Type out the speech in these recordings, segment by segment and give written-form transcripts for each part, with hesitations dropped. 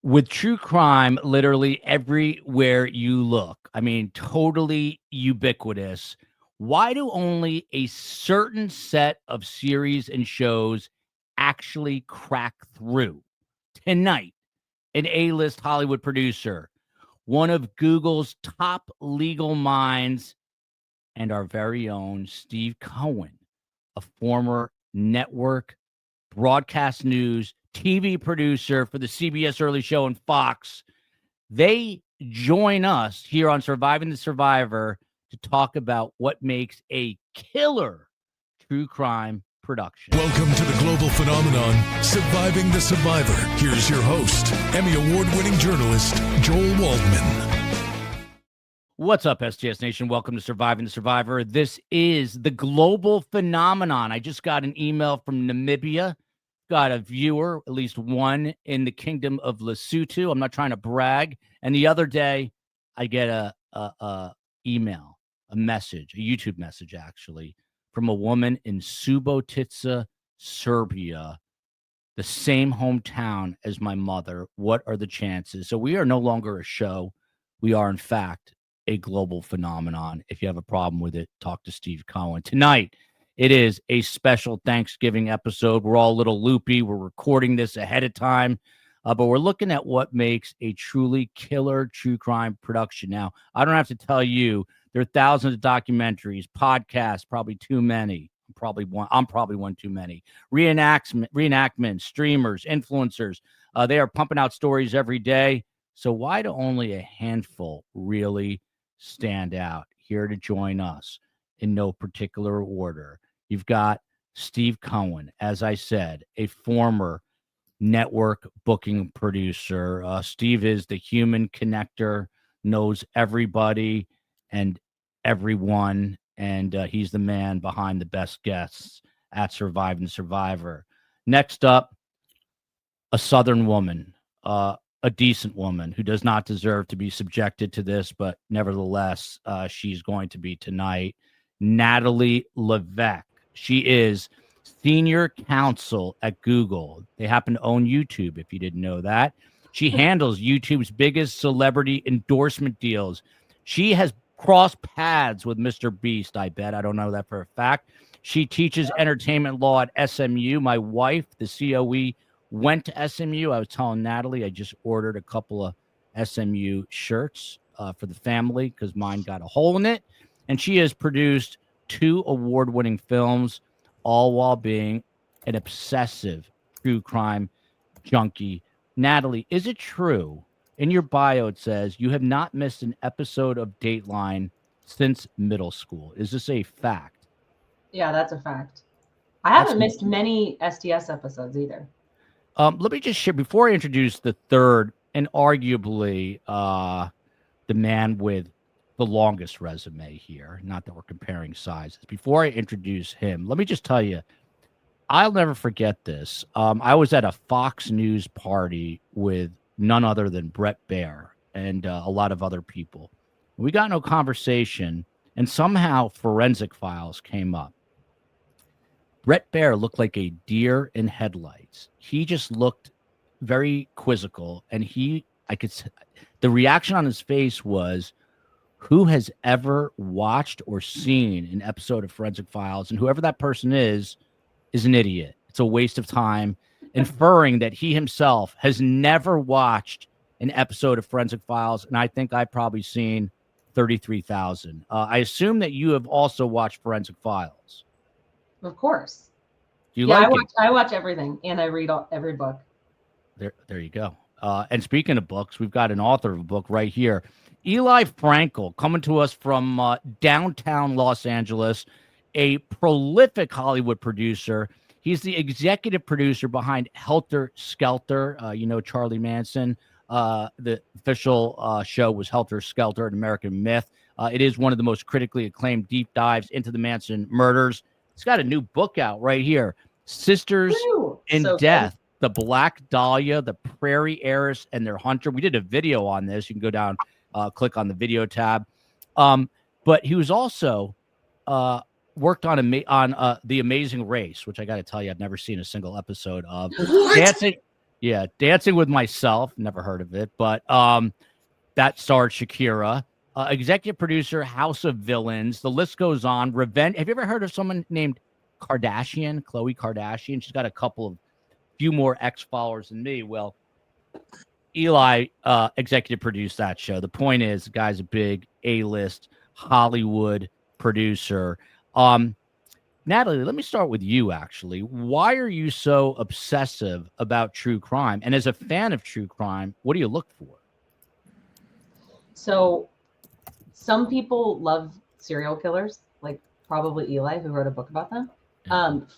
With true crime literally everywhere you look, I mean, totally ubiquitous, why do only a certain set of series and shows actually crack through? Tonight, an A-list Hollywood producer, one of Google's top legal minds, and our very own Steve Cohen, a former network broadcast news TV producer for the CBS Early Show and Fox. They join us here on Surviving the Survivor to talk about what makes a killer true crime production. Welcome to the global phenomenon, Surviving the Survivor. Here's your host, Emmy Award-winning journalist, Joel Waldman. What's up, STS Nation? Welcome to Surviving the Survivor. This is the global phenomenon. I just got an email from Namibia. Got a viewer, at least one, in the kingdom of Lesotho. I'm not trying to brag. And the other day, I get a email, a message, a YouTube message, actually, from a woman in Subotica, Serbia, the same hometown as my mother. What are the chances? So we are no longer a show. We are, in fact, a global phenomenon. If you have a problem with it, talk to Steve Cohen. Tonight, it is a special Thanksgiving episode. We're all a little loopy. We're recording this ahead of time, but we're looking at what makes a truly killer true crime production. Now, I don't have to tell you, there are thousands of documentaries, podcasts, probably too many. I'm probably one too many. Reenactments, streamers, influencers. They are pumping out stories every day. So why do only a handful really stand out? Here to join us in no particular order, you've got Steve Cohen, as I said, a former network booking producer. Steve is the human connector, knows everybody and everyone, and he's the man behind the best guests at Surviving Survivor. Next up, a Southern woman, a decent woman who does not deserve to be subjected to this, but nevertheless, she's going to be tonight. Natalie Levesque. She is senior counsel at Google. They happen to own YouTube, if you didn't know that. She handles YouTube's biggest celebrity endorsement deals. She has crossed paths with Mr. Beast, I bet. I don't know that for a fact. She teaches entertainment law at SMU. My wife, the COE, went to SMU. I was telling Natalie I just ordered a couple of SMU shirts for the family because mine got a hole in it. And she has produced 2 award-winning films, all while being an obsessive true crime junkie. Natalie, is it true? In your bio, it says you have not missed an episode of Dateline since middle school. Is this a fact? Yeah, that's a fact. I haven't missed many STS episodes either. Let me just share, before I introduce the third and arguably the man with the longest resume here, not that we're comparing sizes. Before I introduce him, let me just tell you, I'll never forget this. I was at a Fox News party with none other than Brett Baer and a lot of other people. We got into a conversation, and somehow Forensic Files came up. Brett Baer looked like a deer in headlights. He just looked very quizzical, and the reaction on his face was, who has ever watched or seen an episode of Forensic Files? And whoever that person is an idiot. It's a waste of time, inferring that he himself has never watched an episode of Forensic Files. And I think I've probably seen 33,000. I assume that you have also watched Forensic Files. Of course. Do you like it? I watch everything, and I read every book. There you go. And speaking of books, we've got an author of a book right here. Eli Frankel, coming to us from downtown Los Angeles, a prolific Hollywood producer. He's the executive producer behind Helter Skelter. Charlie Manson. The official show was Helter Skelter, an American Myth. It is one of the most critically acclaimed deep dives into the Manson murders. He's got a new book out right here, Sisters in Death, The Black Dahlia, The Prairie Heiress, and Their Hunter. We did a video on this. You can go down, click on the video tab. But he was also worked on The Amazing Race, which I got to tell you, I've never seen a single episode of. Yeah, Dancing with Myself, never heard of it, but that starred Shakira. Executive producer, House of Villains. The list goes on. Revenge. Have you ever heard of someone named Kardashian, Khloe Kardashian? She's got a few more X followers than me. Well, Eli executive produced that show. The point is, the guy's a big A-list Hollywood producer. Natalie, let me start with you, actually. Why are you so obsessive about true crime? And as a fan of true crime, what do you look for? So some people love serial killers, like probably Eli, who wrote a book about them.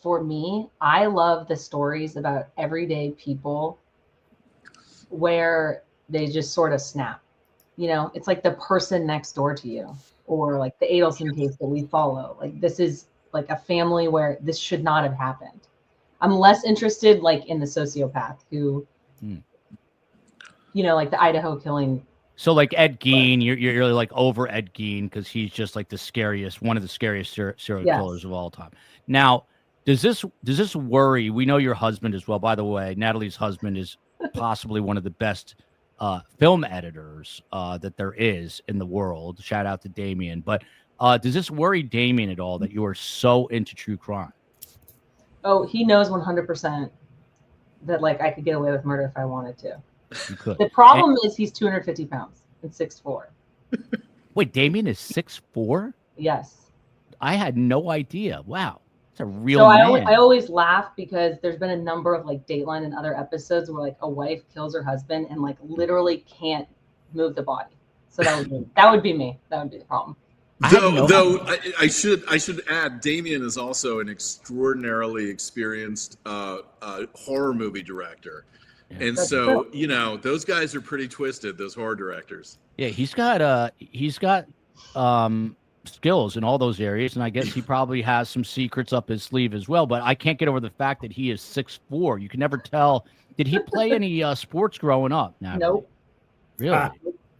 For me, I love the stories about everyday people where they just sort of snap. You know, it's like the person next door to you, or like the Adelson case that we follow. Like, this is like a family where this should not have happened. I'm less interested like in the sociopath who, you know, like the Idaho killing. So like Ed Gein, you're really like over Ed Gein because he's just like one of the scariest serial killers of all time. Now, does this worry? We know your husband as well. By the way, Natalie's husband is possibly one of the best film editors that there is in the world. Shout out to Damien. But does this worry Damien at all that you are so into true crime? Oh, he knows 100% that like I could get away with murder if I wanted to. You could. The problem is he's 250 pounds and 6'4". Wait, Damien is 6'4"? Yes. I had no idea. Wow. It's a real so man. I always laugh because there's been a number of like Dateline and other episodes where like a wife kills her husband and like literally can't move the body. So that would be me. That would be the problem. Though I should add, Damien is also an extraordinarily experienced horror movie director. And so, you know, those guys are pretty twisted, those horror directors. Yeah, he's got skills in all those areas, and I guess he probably has some secrets up his sleeve as well. But I can't get over the fact that he is 6'4". You can never tell. Did he play any sports growing up? Nope. Really?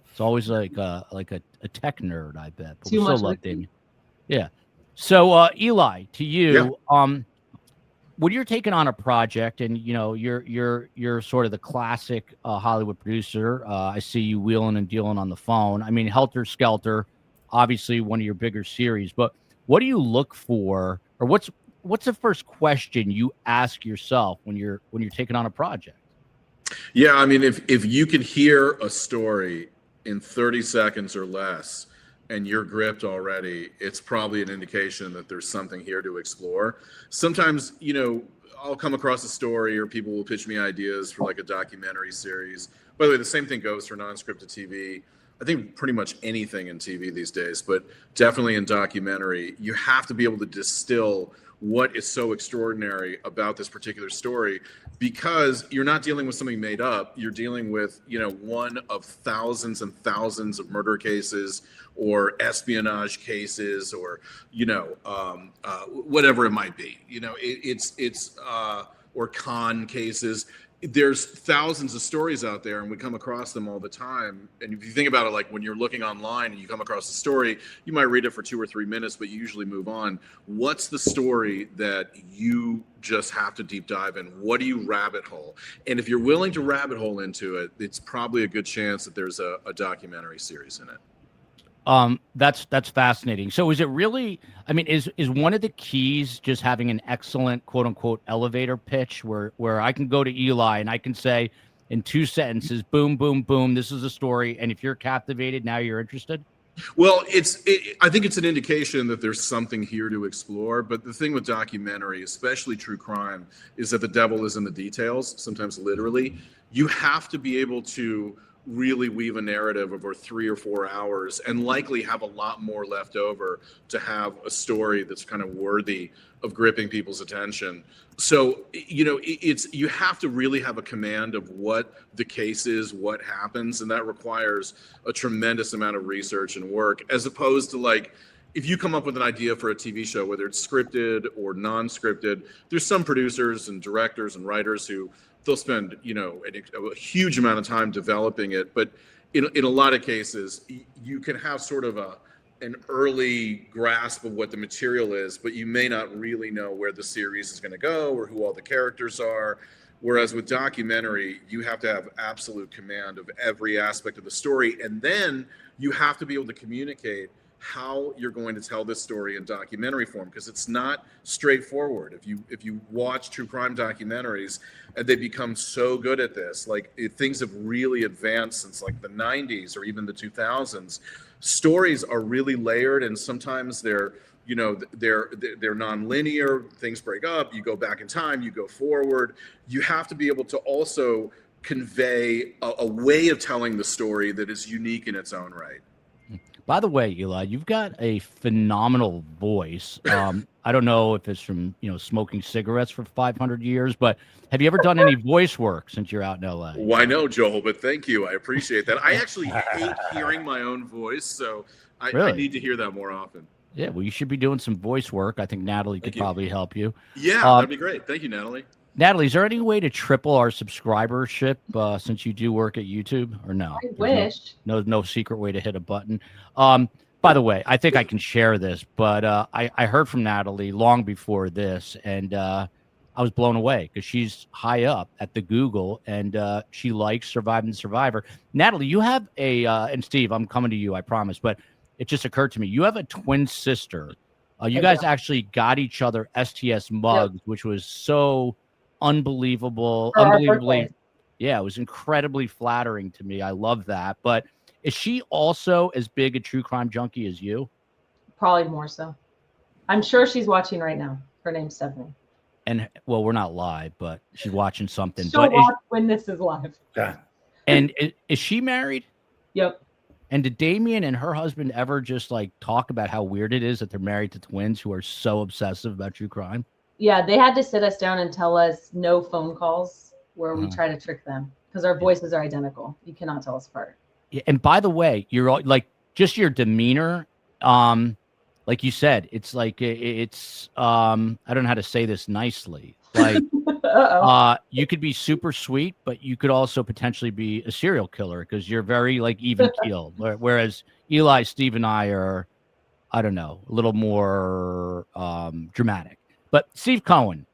It's always like a tech nerd, I bet. But we still love Damien. Yeah. So Eli, to you, when you're taking on a project, and you know you're sort of the classic Hollywood producer, I see you wheeling and dealing on the phone. I mean, Helter Skelter, obviously one of your bigger series. But what do you look for, or what's the first question you ask yourself when you're taking on a project? Yeah, I mean, if you can hear a story in 30 seconds or less, and you're gripped already, it's probably an indication that there's something here to explore. Sometimes, you know, I'll come across a story or people will pitch me ideas for like a documentary series. By the way, the same thing goes for non-scripted TV. I think pretty much anything in TV these days, but definitely in documentary, you have to be able to distill what is so extraordinary about this particular story, because you're not dealing with something made up. You're dealing with, you know, one of thousands and thousands of murder cases or espionage cases, or, you know, whatever it might be, you know, or con cases. There's thousands of stories out there, and we come across them all the time. And if you think about it, like when you're looking online and you come across a story, you might read it for 2 or 3 minutes, but you usually move on. What's the story that you just have to deep dive in? What do you rabbit hole? And if you're willing to rabbit hole into it, it's probably a good chance that there's a documentary series in it. That's fascinating. So is it really, I mean, is one of the keys just having an excellent quote unquote elevator pitch where I can go to Eli and I can say in 2 sentences, boom, boom, boom, this is a story. And if you're captivated, now you're interested? Well, I think it's an indication that there's something here to explore. But the thing with documentary, especially true crime, is that the devil is in the details, sometimes literally. You have to be able to really weave a narrative over 3 or 4 hours and likely have a lot more left over to have a story that's kind of worthy of gripping people's attention. So, you know, you have to really have a command of what the case is, what happens, and that requires a tremendous amount of research and work, as opposed to like, if you come up with an idea for a TV show, whether it's scripted or non-scripted, there's some producers and directors and writers who they'll spend, you know, a huge amount of time developing it. But in a lot of cases, you can have sort of an early grasp of what the material is, but you may not really know where the series is going to go or who all the characters are. Whereas with documentary, you have to have absolute command of every aspect of the story. And then you have to be able to communicate how you're going to tell this story in documentary form, because it's not straightforward. If you watch true crime documentaries, and they become so good at this, like things have really advanced since like the 90s or even the 2000s. Stories are really layered, and sometimes they're non-linear. Things break up, you go back in time, you go forward. You have to be able to also convey a way of telling the story that is unique in its own right. By the way, Eli, you've got a phenomenal voice. I don't know if it's from, smoking cigarettes for 500 years, but have you ever done any voice work since you're out in LA? Why no, Joel, but thank you. I appreciate that. I actually hate hearing my own voice, so I need to hear that more often. Yeah, well, you should be doing some voice work. I think Natalie could probably help you. Yeah, that'd be great. Thank you, Natalie. Natalie, is there any way to triple our subscribership since you do work at YouTube, or no? I wish. No secret way to hit a button. By the way, I think I can share this, but I heard from Natalie long before this, and I was blown away because she's high up at the Google, and she likes Surviving the Survivor. Natalie, you have and Steve, I'm coming to you, I promise, but it just occurred to me, you have a twin sister. You guys actually got each other STS mugs, which was so unbelievably. Yeah, it was incredibly flattering to me. I love that. But is she also as big a true crime junkie as you? Probably more so. I'm sure she's watching right now. Her name's Stephanie. And well, we're not live, but she's watching something. She'll watch when this is live. Yeah. And is she married? Yep. And did Damien and her husband ever just like talk about how weird it is that they're married to twins who are so obsessive about true crime? Yeah, they had to sit us down and tell us no phone calls where we try to trick them because our voices are identical. You cannot tell us apart. Yeah, and by the way, you're all, like just your demeanor. Like you said, it's like it's I don't know how to say this nicely. Like you could be super sweet, but you could also potentially be a serial killer because you're very like even keeled. Whereas Eli, Steve, and I are, I don't know, a little more dramatic. But Steve Cohen,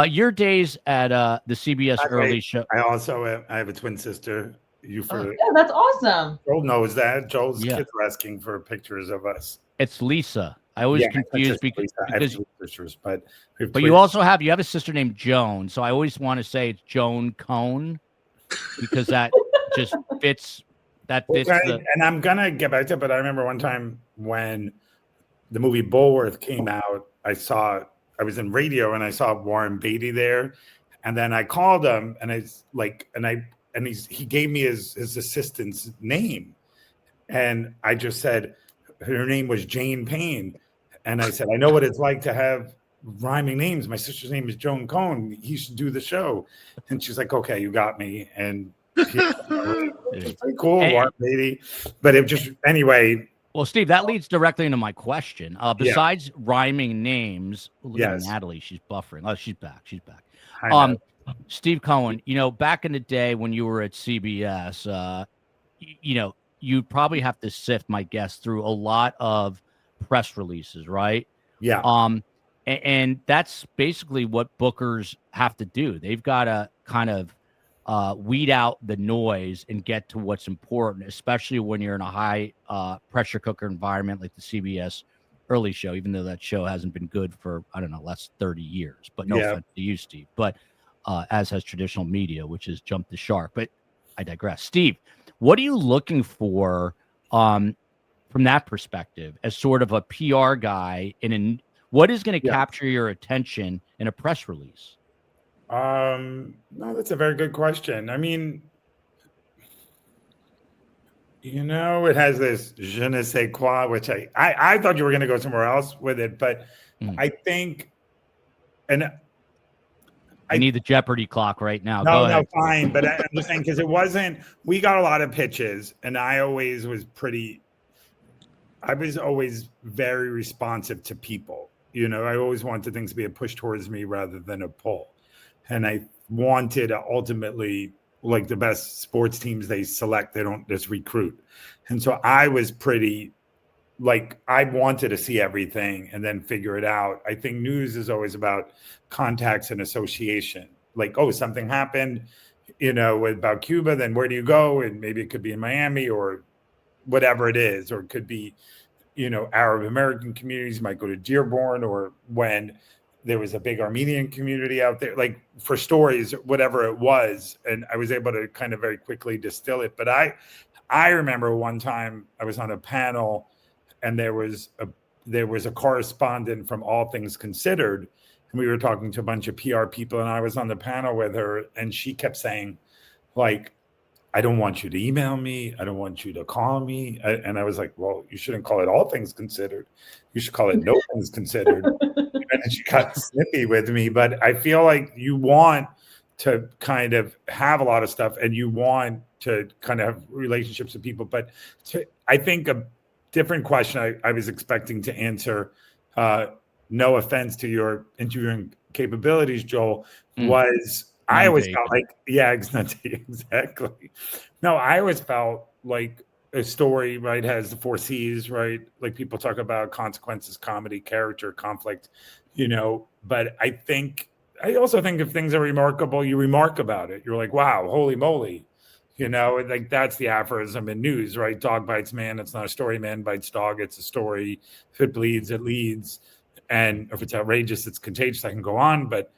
your days at the CBS early show. I have a twin sister. Yeah, that's awesome. Joel knows that. Joel's kids are asking for pictures of us. It's Lisa. I always confuse because I have two sisters, but you also have a sister named Joan. So I always want to say it's Joan Cohn because that just fits. That fits. And I'm gonna get back to it, but I remember one time when the movie Bulworth came out, I was in radio and I saw Warren Beatty there, and then I called him and he gave me his assistant's name, and I just said her name was Jane Payne, and I said I know what it's like to have rhyming names. My sister's name is Joan Cohn. He should do the show, and she's like, okay, you got me, and it's pretty cool, Warren Beatty, but it just anyway. Well, Steve, that leads directly into my question. Besides rhyming names, look at Natalie, she's buffering. Oh, she's back. She's back. Steve Cohen, back in the day when you were at CBS, you'd probably have to sift, my guess, through a lot of press releases, right? Yeah. And that's basically what bookers have to do. They've got to kind of weed out the noise and get to what's important, especially when you're in a high pressure cooker environment like the CBS early show, even though that show hasn't been good for, I don't know, last 30 years. But no offense to you, Steve. But as has traditional media, which has jumped the shark. But I digress. Steve, what are you looking for from that perspective as sort of a PR guy what is going to capture your attention in a press release? No, that's a very good question. I mean, it has this je ne sais quoi, which I thought you were going to go somewhere else with it, but I think, and I need the Jeopardy clock right now. No, fine. But I'm just saying, because we got a lot of pitches, and I was always very responsive to people. I always wanted things to be a push towards me rather than a pull. And I wanted ultimately, like the best sports teams they select, they don't just recruit. And so I was pretty, I wanted to see everything and then figure it out. I think news is always about contacts and association. like, oh, something happened, about Cuba, then where do you go? And maybe it could be in Miami or whatever it is, or it could be, Arab American communities. You might go to Dearborn, or when there was a big Armenian community out there, like for stories, whatever it was. And I was able to kind of very quickly distill it. But I remember one time I was on a panel and there was a correspondent from All Things Considered, and we were talking to a bunch of PR people, and I was on the panel with her, and she kept saying, like, I don't want you to email me. I don't want you to call me. And I was like, well, you shouldn't call it All Things Considered. You should call it No Things Considered. And she got snippy with me. But I feel like you want to kind of have a lot of stuff, and you want to kind of have relationships with people. But I think a different question I was expecting to answer, no offense to your interviewing capabilities, Joel, was I always felt like, exactly. No, I always felt like a story, right, has the 4 C's, right? Like people talk about consequences, comedy, character, conflict, but I also think if things are remarkable, you remark about it. You're like, wow, holy moly. Like that's the aphorism in news, right? Dog bites man. It's not a story. Man bites dog. It's a story. If it bleeds, it leads. And if it's outrageous, it's contagious. I can go on, but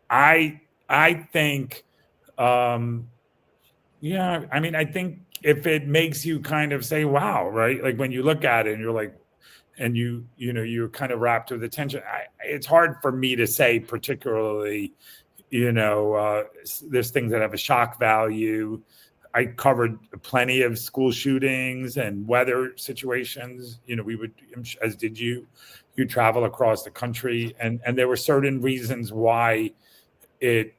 I think, I think if it makes you kind of say, wow, right? Like when you look at it and you're like, and you're kind of wrapped with attention. It's hard for me to say particularly, there's things that have a shock value. I covered plenty of school shootings and weather situations. We would, as did you travel across the country, and there were certain reasons why it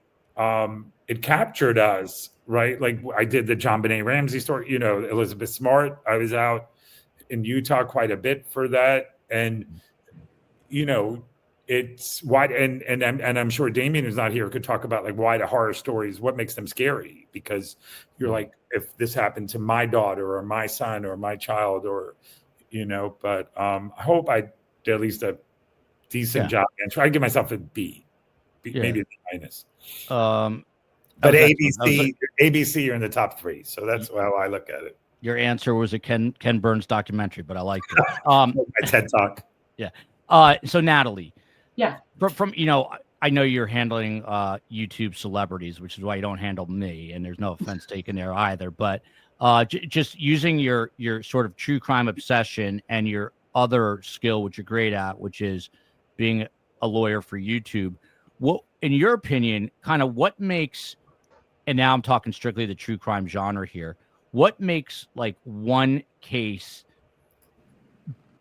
captured us, right? Like I did the John Benet Ramsey story, Elizabeth Smart. I was out in Utah quite a bit for that, and it's why, and I'm sure Damien is not here, could talk about like why the horror stories, what makes them scary, because you're like, if this happened to my daughter or my son or my child, or but I hope I did at least a decent job, and try to give myself a B, maybe a B minus. But ABC, you're in the top 3, so that's how I look at it. Your answer was a Ken Burns documentary, but I liked it. My TED Talk. Yeah. So Natalie. Yeah. From I know you're handling YouTube celebrities, which is why you don't handle me, and there's no offense taken there either. But just using your sort of true crime obsession and your other skill, which you're great at, which is being a lawyer for YouTube. What, in your opinion, kind of what makes, and now I'm talking strictly the true crime genre here, what makes like one case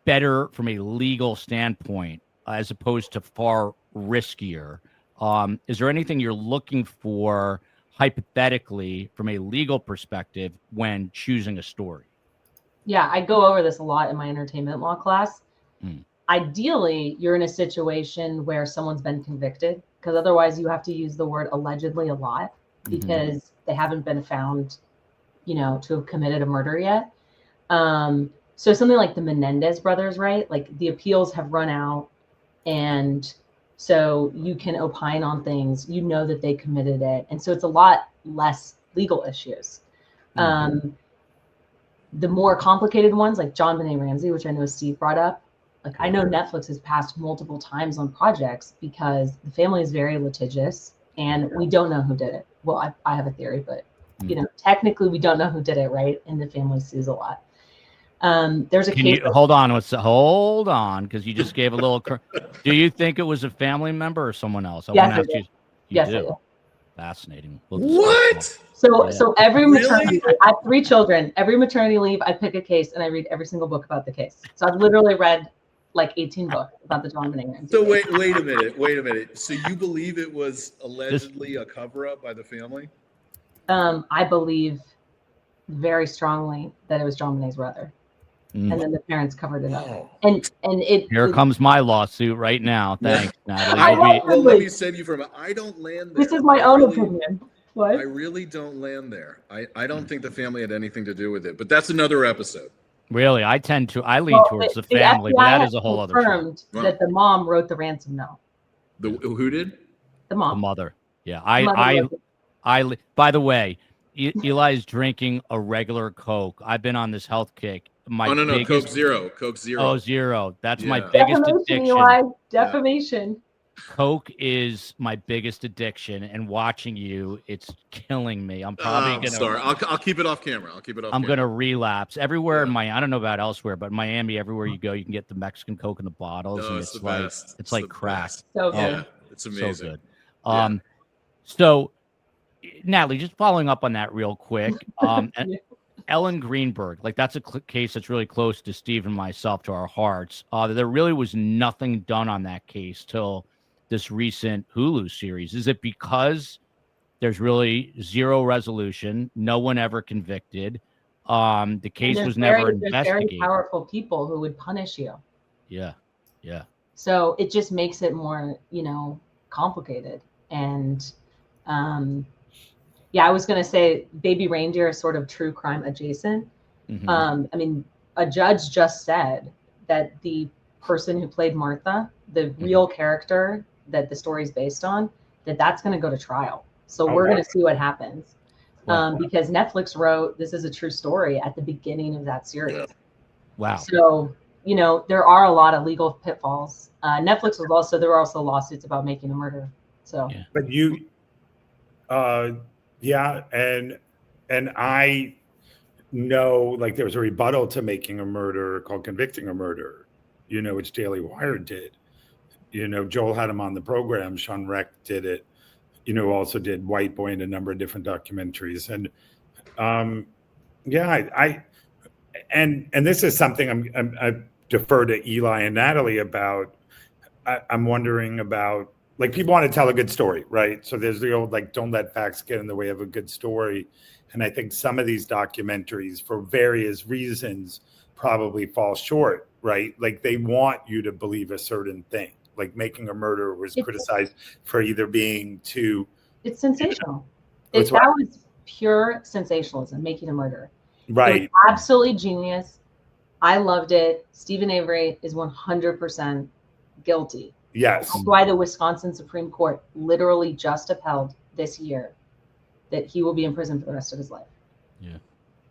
better from a legal standpoint as opposed to far riskier? Is there anything you're looking for hypothetically from a legal perspective when choosing a story? Yeah, I go over this a lot in my entertainment law class. Ideally, you're in a situation where someone's been convicted, because otherwise you have to use the word allegedly a lot, because they haven't been found, to have committed a murder yet. So something like the Menendez brothers, right? Like the appeals have run out, and so you can opine on things, that they committed it. And so it's a lot less legal issues. The more complicated ones, like John Benet Ramsey, which I know Steve brought up, like I know Netflix has passed multiple times on projects because the family is very litigious and we don't know who did it. Well, I have a theory, but technically we don't know who did it, right? And the family sues a lot. There's a case. Hold on, because you just gave a little. Do you think it was a family member or someone else? Yes, I do. Yes, I do. Fascinating. What? So every maternity, I have 3 children. Every maternity leave, I pick a case and I read every single book about the case. So I've literally read like 18 books about the John Benet Ramsey. So wait a minute. So you believe it was allegedly a cover-up by the family? I believe very strongly that it was John Benet's brother. And then the parents covered it up. And Here comes my lawsuit right now. Thanks, Natalie. Well, let me save you from it. I don't land there. This is my own opinion. What? I really don't land there. I don't think the family had anything to do with it, but that's another episode. Really, I lean towards the family, but that is a whole other show. Confirmed that the mom wrote the ransom note. Who did? The mom. The mother. Yeah. Mother By the way, Eli's drinking a regular Coke. I've been on this health kick. My Oh, no, biggest Coke Zero. Coke Zero. Oh, zero. That's my Yeah. biggest defamation, addiction. Eli. Defamation. Coke is my biggest addiction, and watching you, it's killing me. I'm probably gonna. Sorry. I'll keep it off camera. I'm gonna relapse everywhere in Yeah. I don't know about elsewhere, but in Miami, everywhere you go, you can get the Mexican Coke in the bottles, and it's it's the like best. it's like the crack. best. So good. Yeah, it's amazing. So good. So Natalie, just following up on that real quick. Yeah. Ellen Greenberg, like that's a case that's really close to Steve and myself, to our hearts. There really was nothing done on that case till this recent Hulu series. Is it because there's really zero resolution, no one ever convicted? The case was never There's investigated. very powerful people who would punish you. Yeah. So it just makes it more, complicated. And I was going to say Baby Reindeer is sort of true crime adjacent. Mhm. I mean, a judge just said that the person who played Martha, the real character that the story is based on, that's going to go to trial. So we're going to see what happens. Wow. Because Netflix wrote, this is a true story at the beginning of that series. Yeah. Wow. So, there are a lot of legal pitfalls. Netflix there were also lawsuits about making a murder. So, Yeah. But and I know, like, there was a rebuttal to Making a Murder called Convicting a Murder, which Daily Wire did. Joel had him on the program. Sean Reck did it. Also did White Boy and a number of different documentaries. And and this is something I defer to Eli and Natalie about. I'm wondering about, like, people want to tell a good story, right? So there's the old, like, don't let facts get in the way of a good story. And I think some of these documentaries, for various reasons, probably fall short, right? Like, they want you to believe a certain thing. Like, Making a Murder was criticized for either being too... It's sensational. It's That was pure sensationalism, Making a Murder. Right. It was absolutely genius. I loved it. Stephen Avery is 100% guilty. Yes. That's why the Wisconsin Supreme Court literally just upheld this year that he will be in prison for the rest of his life. Yeah.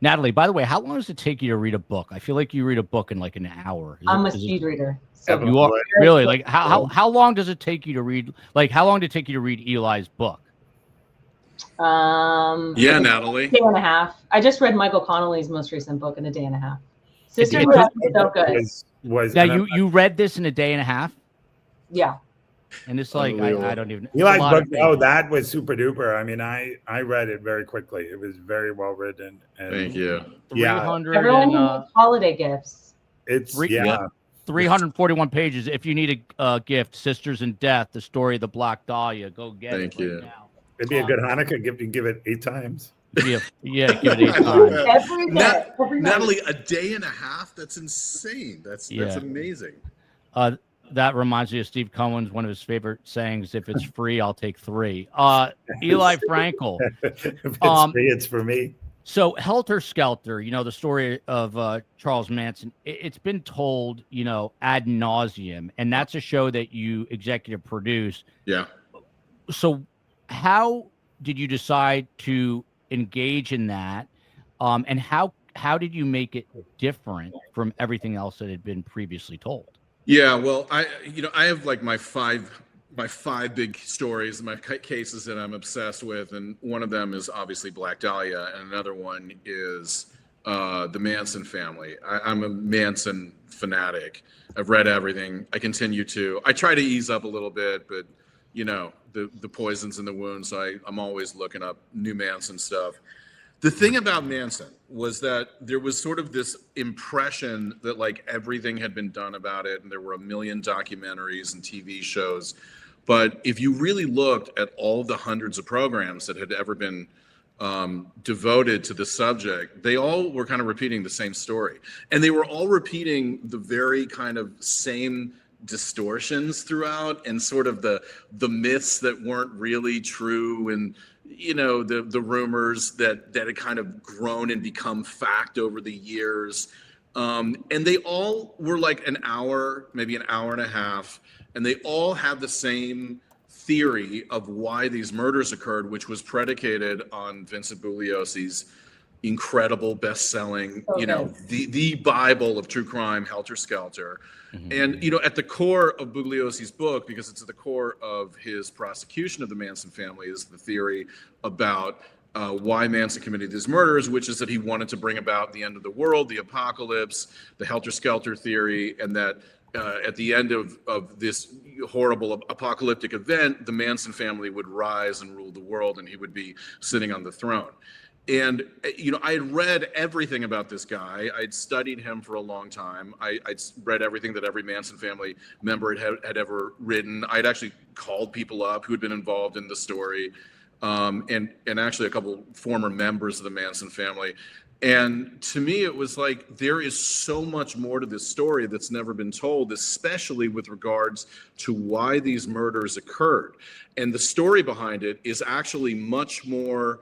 Natalie, by the way, how long does it take you to read a book? I feel like you read a book in like an hour. I'm a speed reader. So you are really, like, how long does it take you to read? Like, how long did it take you to read Eli's book? Yeah, Natalie. A day and a half. I just read Michael Connolly's most recent book in a day and a half. Sisterhood is so good. Now you read this in a day and a half? Yeah. And it's like I don't even. Eli's book, that was super duper. I mean, I read it very quickly. It was very well written. And Thank you. Yeah. Everyone needs holiday gifts. It's 341 pages. If you need a gift, Sisters in Death, the story of the Black Dahlia, go get Thank you. Right now. It'd be a good Hanukkah gift. You give it 8 times. Yeah, give it 8 times. Every day. Natalie, a day and a half? That's insane. That's amazing. That reminds me of Steve Cohen's, one of his favorite sayings: "If it's free, I'll take 3." Eli Frankel. If it's free, it's for me. So Helter Skelter, the story of Charles Manson, it's been told, ad nauseum, and that's a show that you executive produce. Yeah. So how did you decide to engage in that? And how did you make it different from everything else that had been previously told? Yeah, well, I have like my five big stories, my cases that I'm obsessed with, and one of them is obviously Black Dahlia, and another one is the Manson family. I'm a Manson fanatic. I've read everything. I continue to. I try to ease up a little bit, but the poison's in the wound, so I'm always looking up new Manson stuff. The thing about Manson was that there was sort of this impression that, like, everything had been done about it, and there were a million documentaries and TV shows. But if you really looked at all the hundreds of programs that had ever been devoted to the subject, they all were kind of repeating the same story. And they were all repeating the very kind of same distortions throughout, and sort of the myths that weren't really true, and the rumors that had kind of grown and become fact over the years. And they all were like an hour, maybe an hour and a half, and they all had the same theory of why these murders occurred, which was predicated on Vincent Bugliosi's incredible best-selling, the Bible of true crime, Helter Skelter. And, at the core of Bugliosi's book, because it's at the core of his prosecution of the Manson family, is the theory about why Manson committed these murders, which is that he wanted to bring about the end of the world, the apocalypse, the Helter Skelter theory, and that at the end of this horrible apocalyptic event, the Manson family would rise and rule the world, and he would be sitting on the throne. And, I had read everything about this guy. I'd studied him for a long time. I'd read everything that every Manson family member had ever written. I'd actually called people up who had been involved in the story, and actually a couple former members of the Manson family. And to me, it was like, there is so much more to this story that's never been told, especially with regards to why these murders occurred. And the story behind it is actually much more,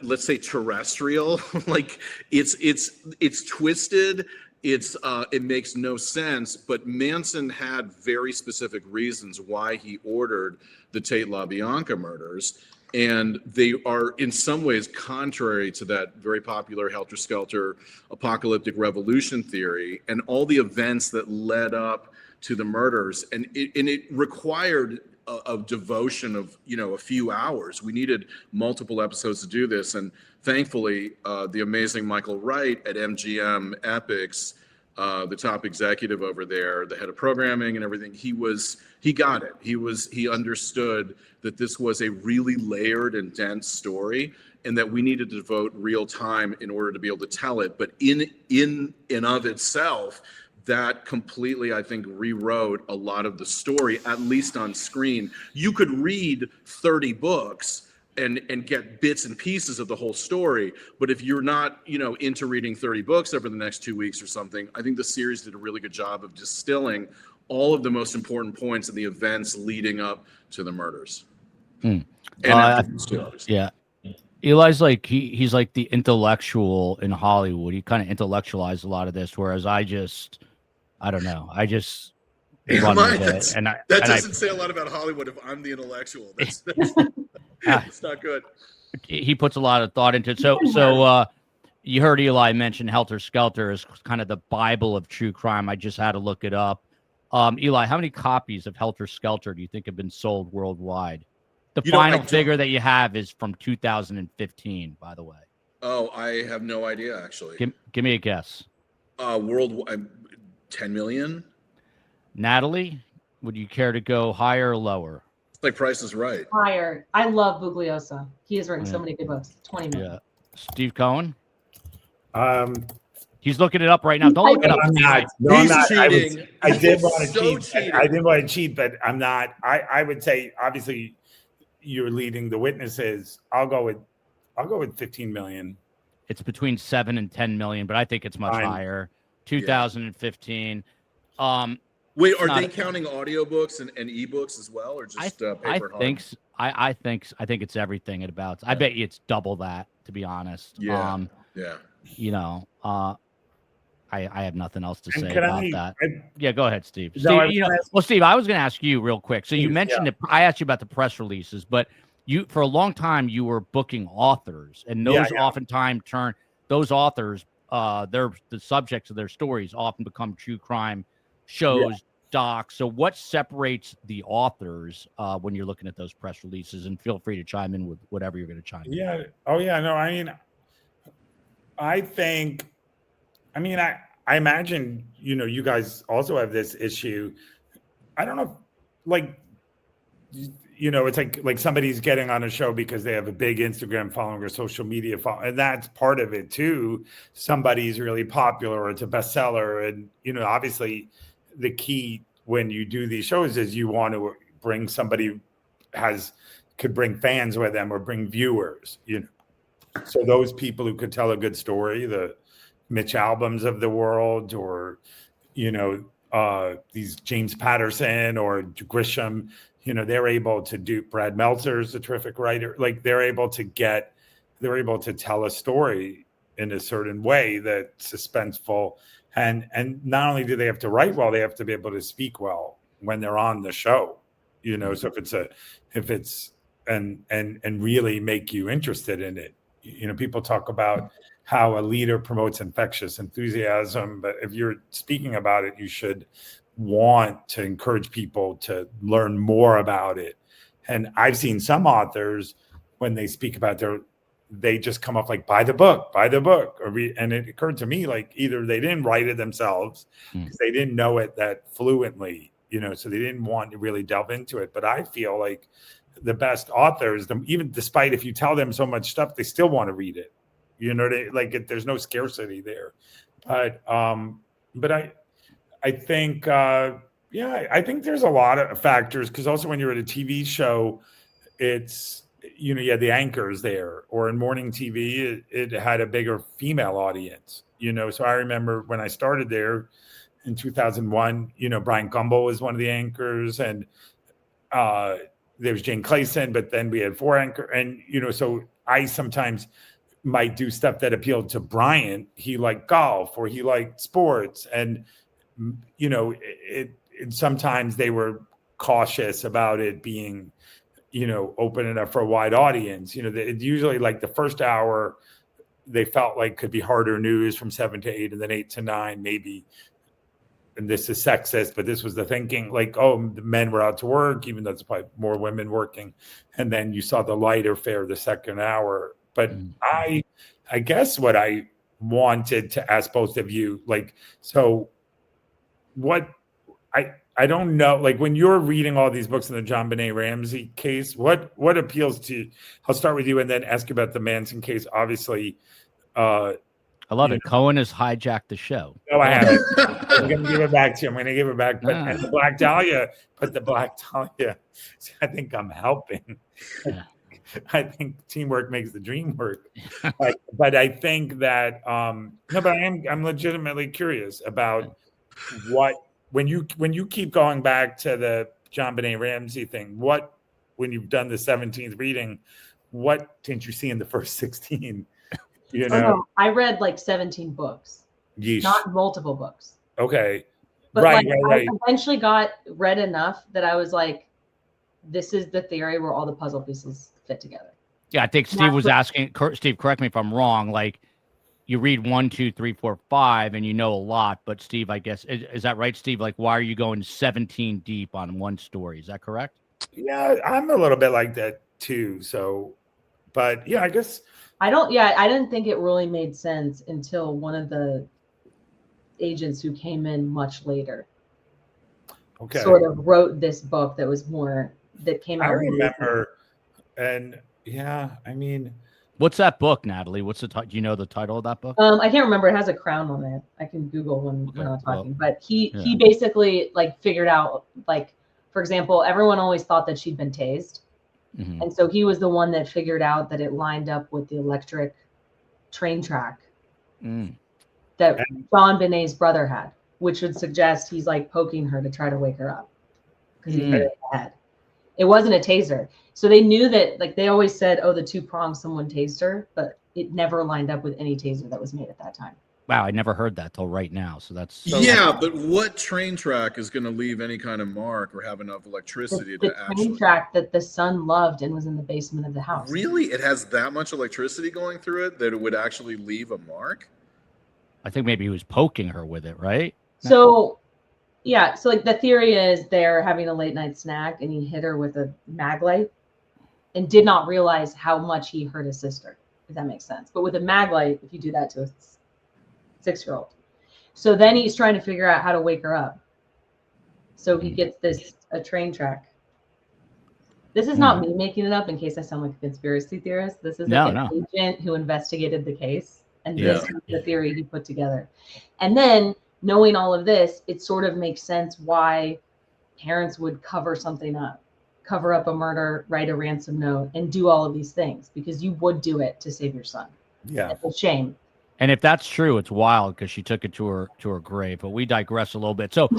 let's say, terrestrial. Like it's twisted. It makes no sense, but Manson had very specific reasons why he ordered the Tate LaBianca murders. And they are in some ways contrary to that very popular Helter Skelter apocalyptic revolution theory and all the events that led up to the murders. And it required a devotion of, a few hours. We needed multiple episodes to do this. And thankfully, the amazing Michael Wright at MGM Epics, the top executive over there, the head of programming and everything, he got it. He understood that this was a really layered and dense story and that we needed to devote real time in order to be able to tell it. But in and of itself, that completely, I think, rewrote a lot of the story, at least on screen. You could read 30 books and get bits and pieces of the whole story. But if you're not, into reading 30 books over the next 2 weeks or something, I think the series did a really good job of distilling all of the most important points and the events leading up to the murders. And yeah. Eli's like, he's like the intellectual in Hollywood. He kind of intellectualized a lot of this, whereas I don't know. That doesn't say a lot about Hollywood if I'm the intellectual. That's it's not good. He puts a lot of thought into it. So you heard Eli mention Helter Skelter is kind of the Bible of true crime. I just had to look it up. Eli, how many copies of Helter Skelter do you think have been sold worldwide? The final figure that you have is from 2015, by the way. Oh, I have no idea, actually. Give me a guess. Worldwide, 10 million? Natalie, would you care to go higher or lower? It's like Price is Right. Higher. I love Bugliosa. He has written so many good books. 20 million. Yeah. Steve Cohen? He's looking it up right now. Don't look it up. I'm not. No, I'm not. Cheating. I did want to cheat. I didn't want to cheat, but I'm not. I would say, obviously, you're leading the witnesses. I'll go with 15 million. It's between 7 and 10 million, but I think it's much higher. 2015. Wait, are they counting audiobooks and ebooks as well, or just paper? I think it's everything at about. I bet you it's double that, to be honest. Yeah. I have nothing else to say about that. Go ahead, Steve. Steve, I was going to ask you real quick. So you mentioned it. I asked you about the press releases, but you, for a long time, you were booking authors, and those oftentimes those authors, the subjects of their stories often become true crime shows, docs. So what separates the authors when you're looking at those press releases? And feel free to chime in with whatever you're going to chime in. Yeah. Oh yeah. No, I mean, I imagine, you guys also have this issue. I don't know, it's like somebody's getting on a show because they have a big Instagram following or social media following, and that's part of it too. Somebody's really popular or it's a bestseller. And, obviously the key when you do these shows is you want to bring somebody could bring fans with them or bring viewers, So those people who could tell a good story, the Mitch Albums of the world, or, these James Patterson or Grisham, they're able to do. Brad Meltzer's a terrific writer. Like they're able to tell a story in a certain way that's suspenseful. And not only do they have to write well, they have to be able to speak well when they're on the show, you know. So if it's and really make you interested in it. You know, people talk about how a leader promotes infectious enthusiasm, but if you're speaking about it, you should want to encourage people to learn more about it. And I've seen some authors, when they speak about they just come up like, buy the book, or and it occurred to me, like, either they didn't write it themselves because they didn't know it that fluently, you know, so they didn't want to really delve into it. But I feel like the best authors, even despite if you tell them so much stuff, they still want to read it. You know, there's no scarcity there. But I think, I think there's a lot of factors, because also when you're at a TV show, it's, you know, you had the anchors there, or in morning TV, it had a bigger female audience, you know. So I remember when I started there in 2001, you know, Brian Gumbel was one of the anchors, and there was Jane Clayson, but then we had 4 anchors, and, you know, so I sometimes might do stuff that appealed to Brian. He liked golf, or he liked sports, and, you know, sometimes they were cautious about it being, you know, open enough for a wide audience. You know, it usually, like, the first hour they felt like could be harder news from 7 to 8, and then 8 to 9 maybe. And this is sexist, but this was the thinking, like, oh, the men were out to work, even though it's probably more women working. And then you saw the lighter fare the second hour. But I guess what I wanted to ask both of you, like, so what, I don't know, like, when you're reading all these books in the John Benet Ramsey case, what appeals to you? I'll start with you and then ask you about the Manson case. Obviously, I love it. Cohen has hijacked the show. No, I haven't. I'm going to give it back to you. I'm going to give it back. But and the Black Dahlia, I think I'm helping. Yeah. I think teamwork makes the dream work. But I think that no, but I'm legitimately curious about what, when you keep going back to the John Benet Ramsey thing, when you've done the 17th reading, what didn't you see in the first 16? You know? Oh, no. I read like 17 books, Yeesh. Not multiple books. Okay. But right. I eventually read enough that I was like, this is the theory where all the puzzle pieces fit together. Yeah, I think Steve was asking, Steve, correct me if I'm wrong, like, you read 1, 2, 3, 4, 5, and you know a lot. But Steve, I guess, is that right, Steve? Like, why are you going 17 deep on one story? Is that correct? Yeah, I'm a little bit like that too. So, but yeah, I guess I didn't think it really made sense until one of the agents who came in much later sort of wrote this book that came out. I remember, and yeah, I mean, what's that book, Natalie? What's the do you know the title of that book? I can't remember. It has a crown on it. I can Google when we're not talking. But he basically, like, figured out, like, for example, everyone always thought that she'd been tased. Mm-hmm. And so he was the one that figured out that it lined up with the electric train track that John Benet's brother had, which would suggest he's, like, poking her to try to wake her up because he hit her in the head. It wasn't a taser. So they knew that, like, they always said, oh, the 2 prongs, someone tased her, but it never lined up with any taser that was made at that time. Wow, I never heard that till right now. So that's but what train track is going to leave any kind of mark or have enough electricity the train track that the son loved and was in the basement of the house. Really? It has that much electricity going through it that it would actually leave a mark? I think maybe he was poking her with it, right? So, yeah. So, like, the theory is they're having a late night snack and he hit her with a mag light and did not realize how much he hurt his sister, if that makes sense. But with a mag light, if you do that to a 6-year-old. So then he's trying to figure out how to wake her up. So he gets a train track. This is not me making it up in case I sound like a conspiracy theorist. This is an agent who investigated the case. And this is the theory he put together. And then, knowing all of this, it sort of makes sense why parents would cover something up, cover up a murder, write a ransom note, and do all of these things, because you would do it to save your son. Yeah. It's a shame. And if that's true, it's wild because she took it to her grave. But we digress a little bit. So,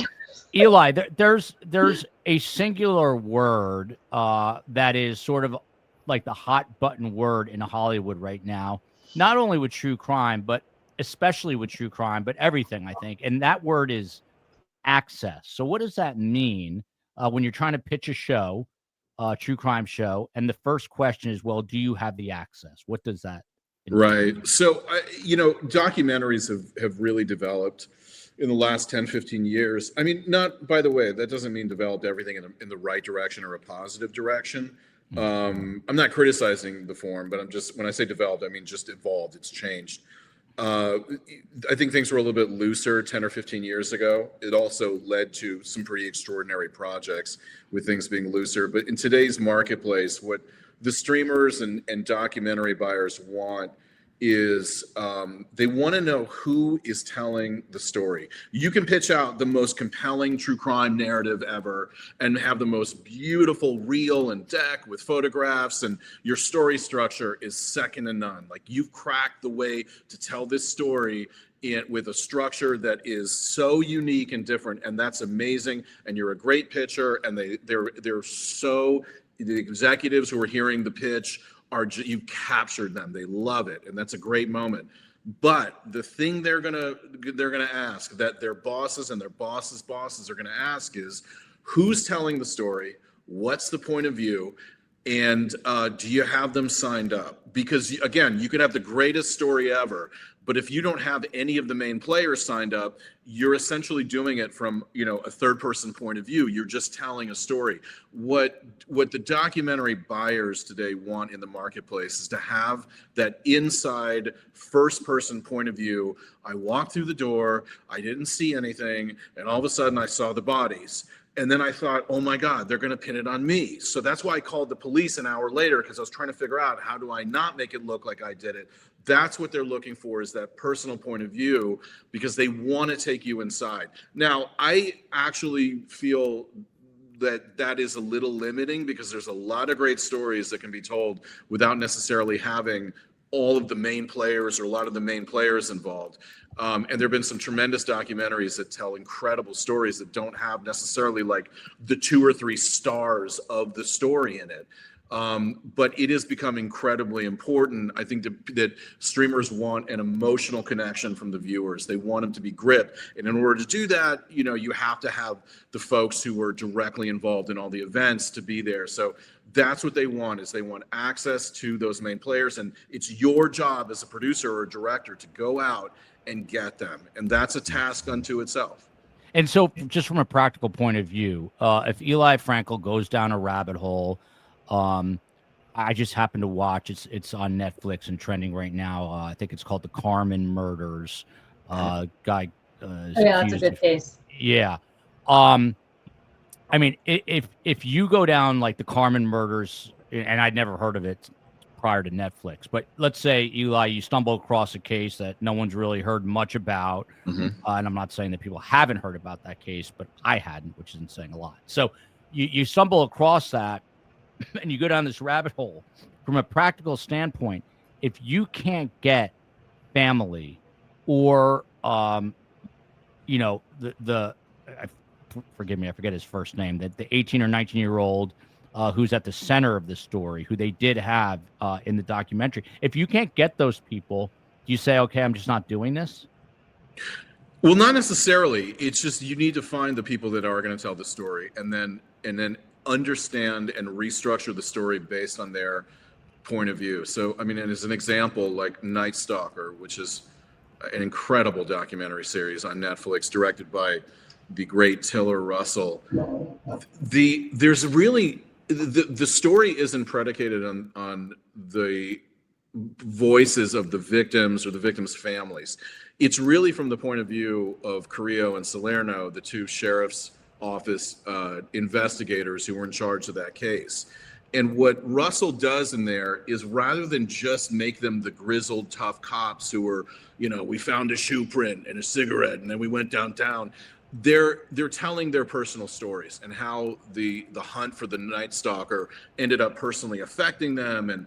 Eli, there's a singular word that is sort of like the hot button word in Hollywood right now, not only with true crime, but especially with true crime, but everything, I think. And that word is access. So what does that mean? when you're trying to pitch a show, true crime show, and the first question is, well, do you have the access? What does that entail? Right. So, documentaries have really developed in the last 10, 15 years. I mean, not, by the way, that doesn't mean developed everything in the right direction or a positive direction. I'm not criticizing the form, but when I say developed, I mean just evolved. It's changed. I think things were a little bit looser 10 or 15 years ago. It also led to some pretty extraordinary projects with things being looser. But in today's marketplace, what the streamers and documentary buyers want is they want to know who is telling the story. You can pitch out the most compelling true crime narrative ever and have the most beautiful reel and deck with photographs, and your story structure is second to none. Like, you've cracked the way to tell this story with a structure that is so unique and different, and that's amazing. And you're a great pitcher, and they're so, the executives who are hearing the pitch you've captured them. They love it, and that's a great moment. But the thing they're gonna ask, that their bosses and their bosses' bosses are gonna ask, is who's telling the story? What's the point of view? And do you have them signed up? Because again, you could have the greatest story ever, but if you don't have any of the main players signed up, you're essentially doing it from, a third person point of view. You're just telling a story. What the documentary buyers today want in the marketplace is to have that inside first person point of view. I walked through the door, I didn't see anything, and all of a sudden I saw the bodies. And then I thought, oh my God, they're going to pin it on me. So that's why I called the police an hour later, because I was trying to figure out, how do I not make it look like I did it? That's what they're looking for, is that personal point of view, because they want to take you inside. Now, I actually feel that is a little limiting, because there's a lot of great stories that can be told without necessarily having all of the main players or a lot of the main players involved. And there have been some tremendous documentaries that tell incredible stories that don't have necessarily like the 2 or 3 stars of the story in it. But it has become incredibly important. I think that streamers want an emotional connection from the viewers. They want them to be gripped. And in order to do that, you have to have the folks who are directly involved in all the events to be there. So that's what they want, is they want access to those main players. And it's your job as a producer or a director to go out and get them. And that's a task unto itself. And so just from a practical point of view, if Eli Frankel goes down a rabbit hole, I just happened to watch, it's on Netflix and trending right now. I think it's called the Karm murders. Guy. That's a good case. Yeah. I mean, if you go down like the Karm murders, and I'd never heard of it prior to Netflix, but let's say, Eli, you stumble across a case that no one's really heard much about. And I'm not saying that people haven't heard about that case, but I hadn't, which isn't saying a lot. So you stumble across that, and you go down this rabbit hole. From a practical standpoint, if you can't get family or, forgive me, I forget his first name, the 18 or 19-year-old who's at the center of the story, who they did have in the documentary. If you can't get those people, do you say, okay, I'm just not doing this? Well, not necessarily. It's just you need to find the people that are going to tell the story, and then understand and restructure the story based on their point of view. So, I mean, and as an example, like Night Stalker, which is an incredible documentary series on Netflix, directed by the great Tiller Russell. There's really the story isn't predicated on the voices of the victims or the victims' families. It's really from the point of view of Carrillo and Salerno, the 2 sheriff's office investigators who were in charge of that case. And what Russell does in there is, rather than just make them the grizzled, tough cops who were, we found a shoe print and a cigarette and then we went downtown, they're telling their personal stories and how the hunt for the Night Stalker ended up personally affecting them. And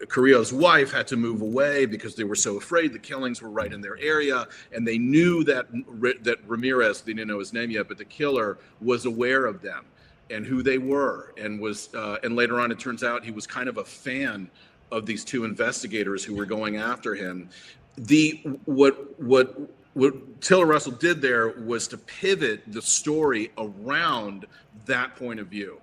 Carrillo's wife had to move away because they were so afraid the killings were right in their area, and they knew that Ramirez, they didn't know his name yet, but the killer was aware of them and who they were, and and later on it turns out he was kind of a fan of these 2 investigators who were going after him. What what Tiller Russell did there was to pivot the story around that point of view.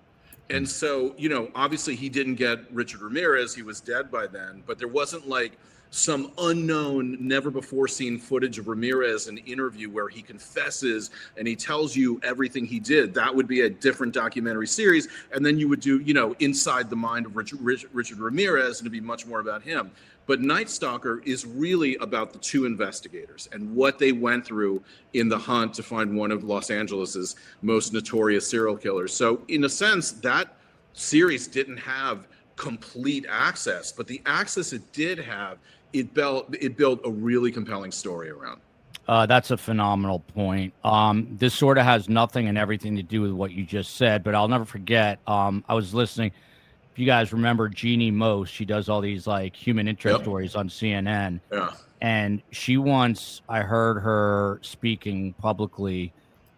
And so, you know, obviously he didn't get Richard Ramirez. He was dead by then, but there wasn't like some unknown, never before seen footage of Ramirez in an interview where he confesses and he tells you everything he did. That would be a different documentary series. And then you would do, you know, Inside the Mind of Richard Ramirez, and it'd be much more about him. But Night Stalker is really about the two investigators and what they went through in the hunt to find one of Los Angeles's most notorious serial killers. So in a sense, that series didn't have complete access, but the access it did have, it built a really compelling story around. That's a phenomenal point. This sort of has nothing and everything to do with what you just said, but I'll never forget. I was listening. If you guys remember Jeannie Most, she does all these like human interest stories on CNN. Yeah. And she once, I heard her speaking publicly,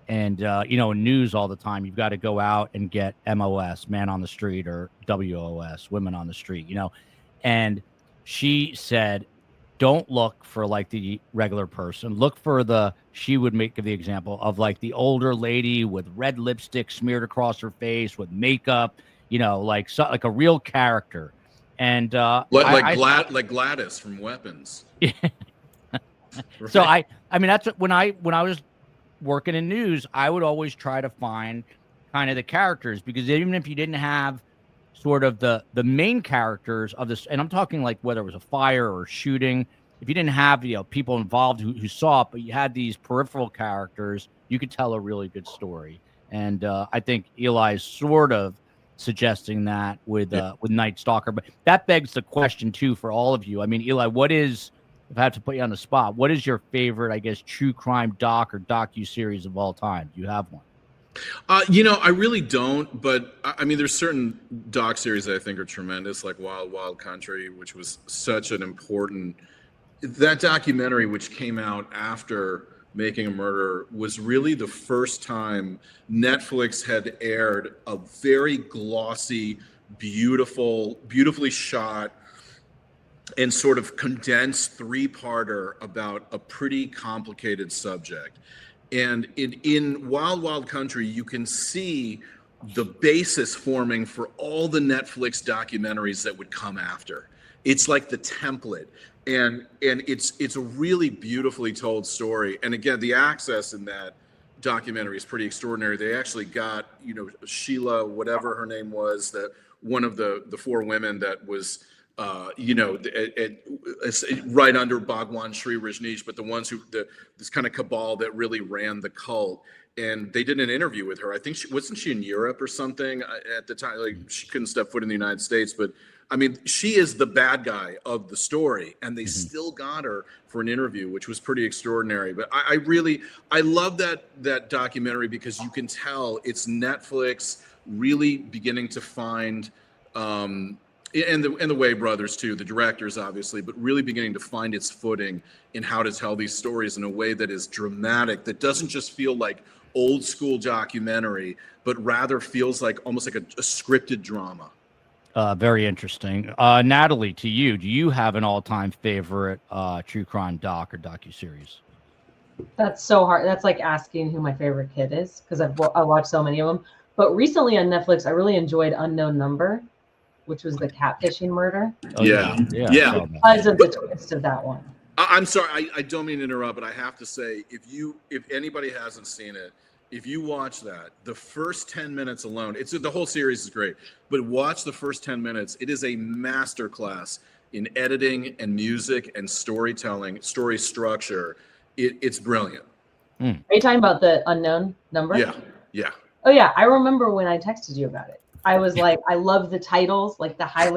and you know, in news all the time, you've got to go out and get MOS, man on the street, or WOS, women on the street, you know. And she said, don't look for like the regular person. Look for the, she would make the example of like the older lady with red lipstick smeared across her face with makeup, you know, like like a real character. And like Gladys from Weapons. Yeah. Right? So I mean, that's when I was working in news, I would always try to find kind of the characters, because even if you didn't have sort of the main characters of this, and I'm talking like whether it was a fire or shooting, if you didn't have, you know, people involved who saw it, but you had these peripheral characters, you could tell a really good story. And I think Eli's sort of suggesting that with Night Stalker, but that begs the question too for all of you. I mean, Eli, what is, if I have to put you on the spot, what is your favorite, I guess, true crime doc or docu-series of all time? Do you have one? You know, I really don't, but I mean, there's certain doc series that I think are tremendous, like Wild Wild Country, which was such an important, that documentary, which came out after Making a Murder, was really the first time Netflix had aired a very glossy, beautifully shot and sort of condensed three-parter about a pretty complicated subject. And in Wild Wild Country, you can see the basis forming for all the Netflix documentaries that would come after. It's like the template, and it's a really beautifully told story. And again, the access in that documentary is pretty extraordinary. They actually got, you know, Sheila, whatever her name was, that one of the four women that was, you know, right under Bhagwan Sri Rajneesh, but the ones who, this kind of cabal that really ran the cult. And they did an interview with her. I think wasn't she in Europe or something at the time? Like, she couldn't step foot in the United States, but I mean, she is the bad guy of the story, and they still got her for an interview, which was pretty extraordinary. But I love that documentary, because you can tell it's Netflix really beginning to find, and the Way brothers too, the directors obviously, but really beginning to find its footing in how to tell these stories in a way that is dramatic, that doesn't just feel like old school documentary, but rather feels like almost like a scripted drama. Very interesting. Natalie, to you, do you have an all-time favorite true crime doc or docuseries? That's so hard. That's like asking who my favorite kid is, because I watched so many of them. But recently on Netflix, I really enjoyed Unknown Number, which was the catfishing murder. Oh, yeah. Because of the twist of that one. I'm sorry, I don't mean to interrupt, but I have to say, if anybody hasn't seen it, if you watch that, the first 10 minutes alone, the whole series is great, but watch the first 10 minutes. It is a masterclass in editing and music and storytelling, story structure. It's brilliant. Are you talking about the Unknown Number? Yeah. Oh yeah, I remember when I texted you about it. I was like, I love the titles, like I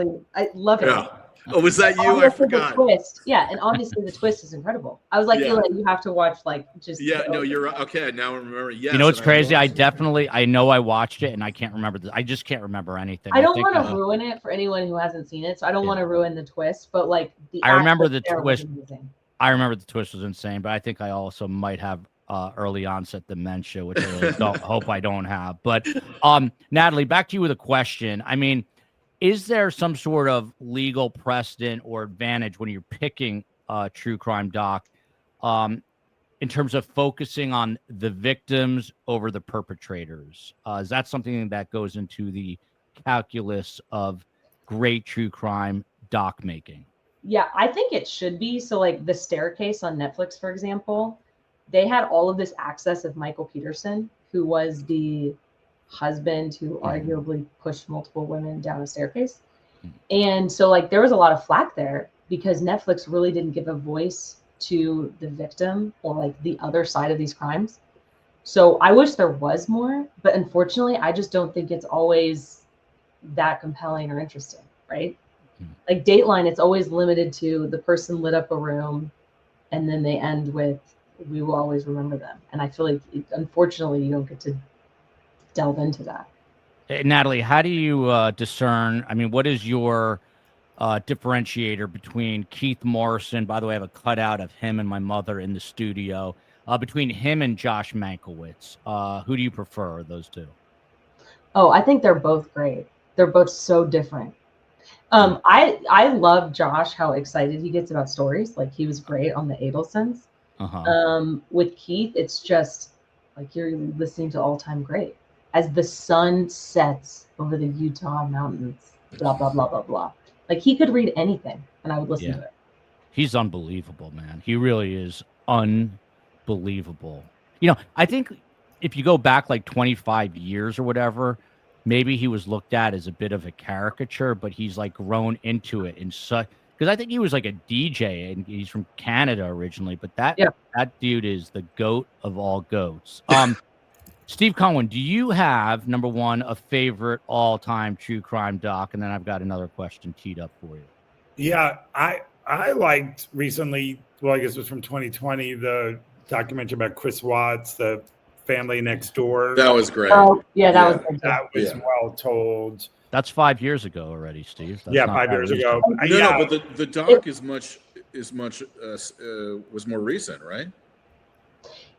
love it. Yeah. Oh, was that you? I forgot. The twist. Yeah, and obviously the twist is incredible. I was like, Eli, you have to watch no, you're right. Okay, now I remember. Yes, you know what's crazy? I know I watched it and I can't remember I just can't remember anything. I don't want to ruin it for anyone who hasn't seen it, so I don't want to ruin the twist, but like I remember the twist. I remember the twist was insane, but I think I also might have early onset dementia, which I really hope I don't have. But Natalie, back to you with a question. I mean, is there some sort of legal precedent or advantage when you're picking a true crime doc? in terms of focusing on the victims over the perpetrators? Is that something that goes into the calculus of great true crime doc making? Yeah, I think it should be. So like The Staircase on Netflix, for example, they had all of this access of Michael Peterson, who was the husband who arguably pushed multiple women down a staircase. And so like there was a lot of flack there because Netflix really didn't give a voice to the victim or like the other side of these crimes. So I wish there was more, but unfortunately, I just don't think it's always that compelling or interesting, right? Like Dateline, it's always limited to the person lit up a room and then they end with, we will always remember them. And I feel like, unfortunately, you don't get to delve into that. Hey, Natalie, how do you discern? I mean, what is your differentiator between Keith Morrison? By the way, I have a cutout of him and my mother in the studio. Between him and Josh Mankiewicz, who do you prefer, those two? Oh, I think they're both great. They're both so different. I love Josh, how excited he gets about stories. Like he was great on the Adelsons. With Keith, it's just like you're listening to all-time great. As the sun sets over the Utah mountains, blah, blah, blah, blah, blah. Like he could read anything and I would listen to it. He's unbelievable, man. He really is unbelievable. You know, I think if you go back like 25 years or whatever, maybe he was looked at as a bit of a caricature, but he's like grown into it in such, because I think he was like a DJ and he's from Canada originally, but that dude is the goat of all goats. Steve Cohen, do you have, number one, a favorite all-time true crime doc? And then I've got another question teed up for you. Yeah, I liked recently, well, I guess it was from 2020, the documentary about Chris Watts, the family next door. That was great. Oh, yeah, that was well told. That's 5 years ago already, Steve. That's 5 years ago. No, but the doc was more recent, right?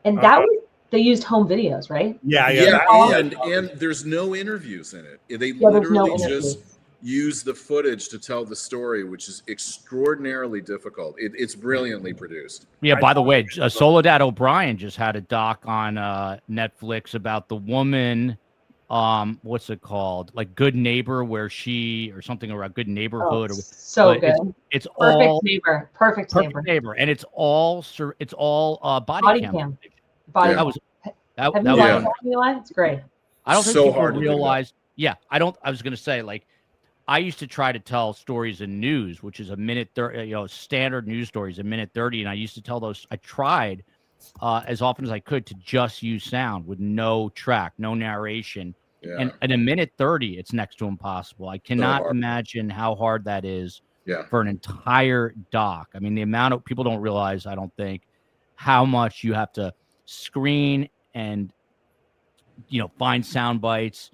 And that was, they used home videos, right? Yeah. And there's no interviews in it. They literally just use the footage to tell the story, which is extraordinarily difficult. It's brilliantly produced. Yeah, by the way, Soledad O'Brien just had a doc on Netflix about the woman, what's it called? Like Good Neighbor, where she, or something around Good Neighborhood. Oh, so good. It's perfect all neighbor. Perfect neighbor. And it's all body cam. That was It's great. I don't think so people hard realize. Yeah, I was going to say, like, I used to try to tell stories in news, which is a minute 30, standard news stories, a minute 30. And I used to tell those, I tried as often as I could to just use sound with no track, no narration. Yeah. And in a minute 30, it's next to impossible. I cannot imagine how hard that is for an entire doc. I mean, the amount of people don't realize, I don't think, how much you have to screen and, find sound bites.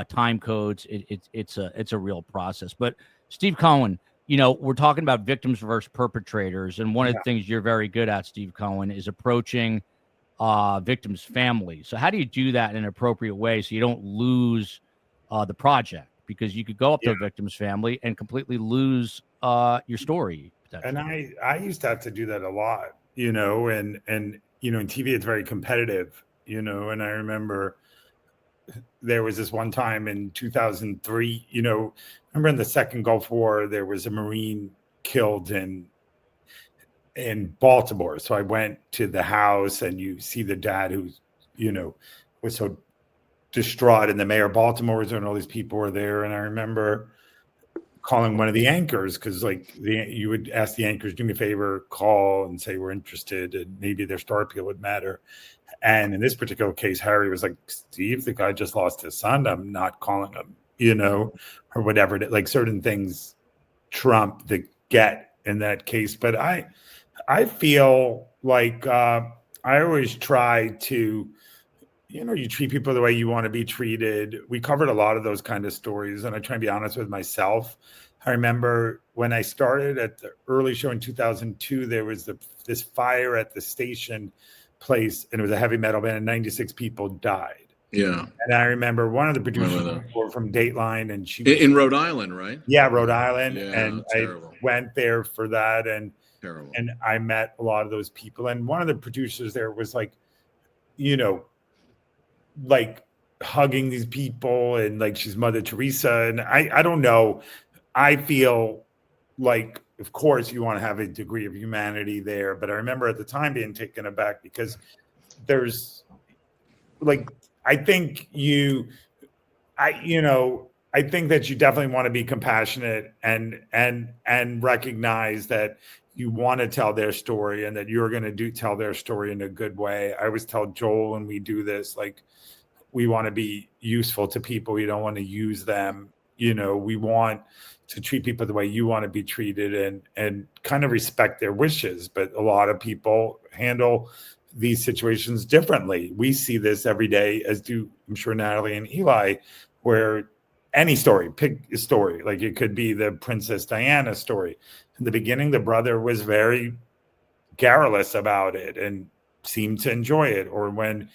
Time codes. It's a real process. But Steve Cohen, we're talking about victims versus perpetrators, and one of the things you're very good at, Steve Cohen, is approaching victims' families. So how do you do that in an appropriate way so you don't lose the project? Because you could go up to a victim's family and completely lose your story. And I used to have to do that a lot, and in TV it's very competitive, and I remember there was this one time in 2003, remember in the second Gulf War, there was a Marine killed in Baltimore. So I went to the house and you see the dad who's, was so distraught, and the mayor of Baltimore was there and all these people were there. And I remember calling one of the anchors, because you would ask the anchors, do me a favor, call and say we're interested, and maybe their star appeal would matter. And in this particular case, Harry was like, Steve, the guy just lost his son. I'm not calling him, or whatever. Like certain things trump the get in that case. But I feel like I always try to, you treat people the way you want to be treated. We covered a lot of those kind of stories, and I try and be honest with myself. I remember when I started at the early show in 2002, there was this fire at the station place, and it was a heavy metal band, and 96 people died. Yeah. And I remember one of the producers were from Dateline, and she in Rhode Island, right? Yeah, Rhode Island. Yeah, and terrible. I went there for that, and Terrible. And I met a lot of those people. And one of the producers there was like, like hugging these people, and like she's Mother Teresa. And I don't know. I feel like, of course, you want to have a degree of humanity there. But I remember at the time being taken aback because there's like, I think that you definitely want to be compassionate and recognize that you want to tell their story and that you're going to tell their story in a good way. I always tell Joel when we do this, like, we want to be useful to people. We don't want to use them. We want to treat people the way you want to be treated and kind of respect their wishes. But a lot of people handle these situations differently. We see this every day, as do, I'm sure, Natalie and Eli, where any story, pick a story, like it could be the Princess Diana story. In the beginning, the brother was very garrulous about it and seemed to enjoy it. Or when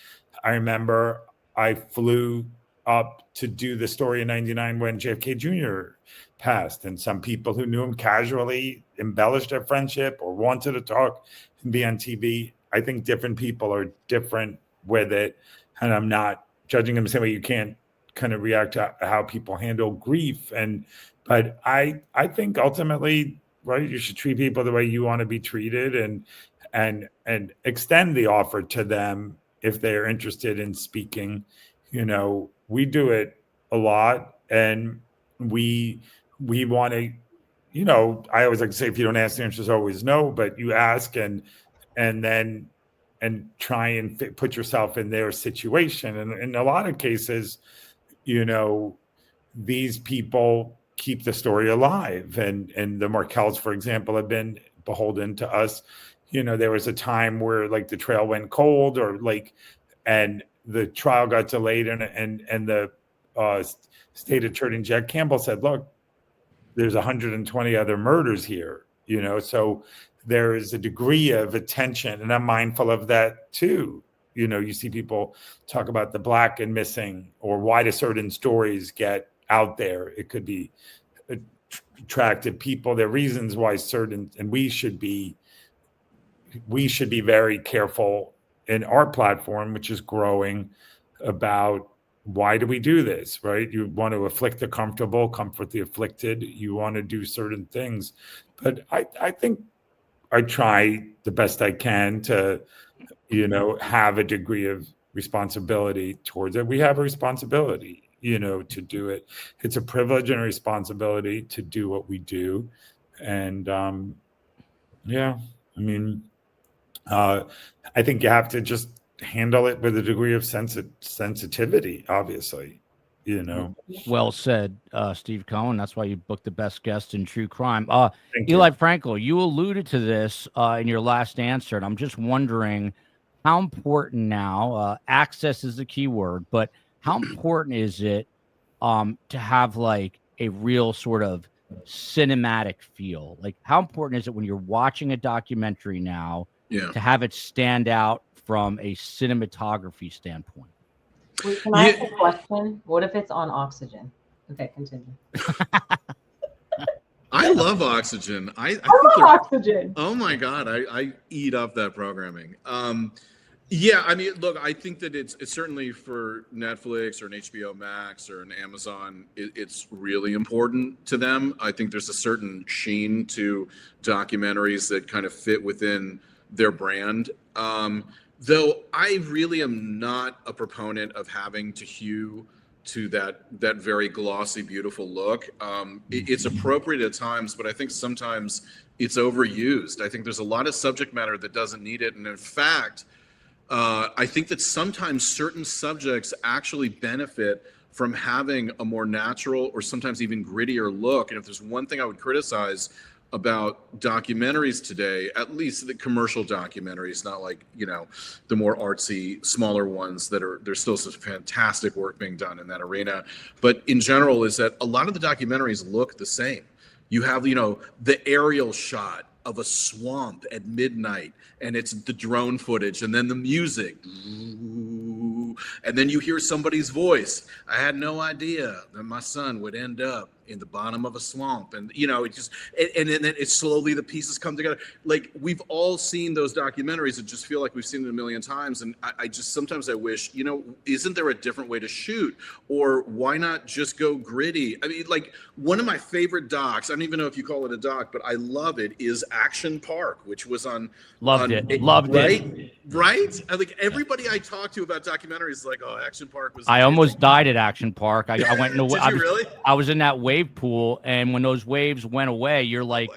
I remember I flew up to do the story in '99 when JFK Jr. passed, and some people who knew him casually embellished their friendship or wanted to talk and be on TV. I think different people are different with it, and I'm not judging them the same way. You can't kind of react to how people handle grief, but I think ultimately, right, you should treat people the way you want to be treated, and extend the offer to them if they're interested in speaking. We do it a lot, and we want to, I always like to say, if you don't ask, the answer is always no, but you ask and try and put yourself in their situation. And in a lot of cases, these people keep the story alive, and the Markells, for example, have been beholden to us. There was a time where like the trail went cold, or like, and the trial got delayed, and the state attorney Jack Campbell said, look, there's 120 other murders here, so there is a degree of attention, and I'm mindful of that too. You see people talk about the Black and missing, or why do certain stories get out there. It could be attractive people. There are reasons why and we should be very careful in our platform, which is growing, about why do we do this, right? You want to afflict the comfortable, comfort the afflicted. You want to do certain things. But I think I try the best I can to, have a degree of responsibility towards it. We have a responsibility, to do it. It's a privilege and a responsibility to do what we do. And I think you have to just handle it with a degree of sensitivity, obviously, Well said, Steve Cohen. That's why you booked the best guest in true crime. Thank Eli you. Frankel, you alluded to this in your last answer, and I'm just wondering how important now, access is the key word, but how important is it to have like a real sort of cinematic feel? Like, how important is it when you're watching a documentary now to have it stand out from a cinematography standpoint? Wait, can I ask a question? What if it's on Oxygen? Okay, continue. I love Oxygen. I think love Oxygen. Oh my God, I eat up that programming. Yeah, I mean, look, I think that it's certainly for Netflix or an HBO Max or an Amazon, it's really important to them. I think there's a certain sheen to documentaries that kind of fit within their brand. Though I really am not a proponent of having to hew to that very glossy, beautiful look. It's appropriate at times, but I think sometimes it's overused. I think there's a lot of subject matter that doesn't need it. And in fact, I think that sometimes certain subjects actually benefit from having a more natural or sometimes even grittier look. And if there's one thing I would criticize about documentaries today, at least the commercial documentaries, not like, the more artsy, smaller ones there's still some fantastic work being done in that arena. But in general, is that a lot of the documentaries look the same. You have, the aerial shot of a swamp at midnight, and it's the drone footage, and then the music, and then you hear somebody's voice. I had no idea that my son would end up in the bottom of a swamp, and it just and then it slowly the pieces come together. Like, we've all seen those documentaries and just feel like we've seen it a million times, and I just sometimes I wish, isn't there a different way to shoot, or why not just go gritty? I mean, like, one of my favorite docs, I don't even know if you call it a doc, but I love it, is Action Park, which was on Loved it. Right? I think everybody I talk to about documentaries is like, oh, Action Park was. I almost died at Action Park. I went in the. Did you really? I was in that wave pool, and when those waves went away, you're like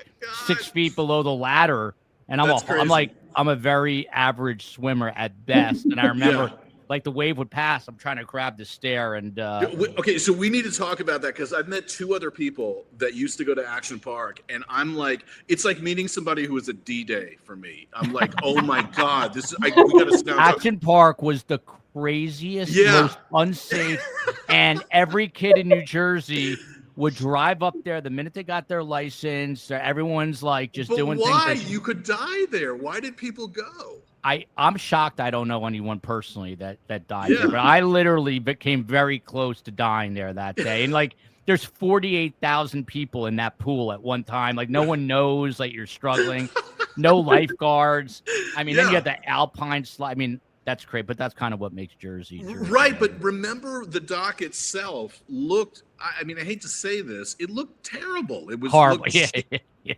6 feet below the ladder, and I'm a very average swimmer at best. And I remember, like, the wave would pass. I'm trying to grab the stair, and okay, so we need to talk about that, because I've met 2 other people that used to go to Action Park, and I'm like, it's like meeting somebody who was a D-Day for me. I'm like, oh my God, we gotta now. Action Park was the craziest, most unsafe, and every kid in New Jersey would drive up there the minute they got their license. Everyone's like just doing things. Why? You could die there. Why did people go? I'm shocked I don't know anyone personally that died there, but I literally became very close to dying there that day. And like, there's 48,000 people in that pool at one time. Like, no one knows, like, you're struggling. No lifeguards. I mean, then you have the alpine slide. I mean, that's great, but that's kind of what makes Jersey. Right, but remember, the dock itself looked, I mean, I hate to say this, it looked terrible. It was horrible.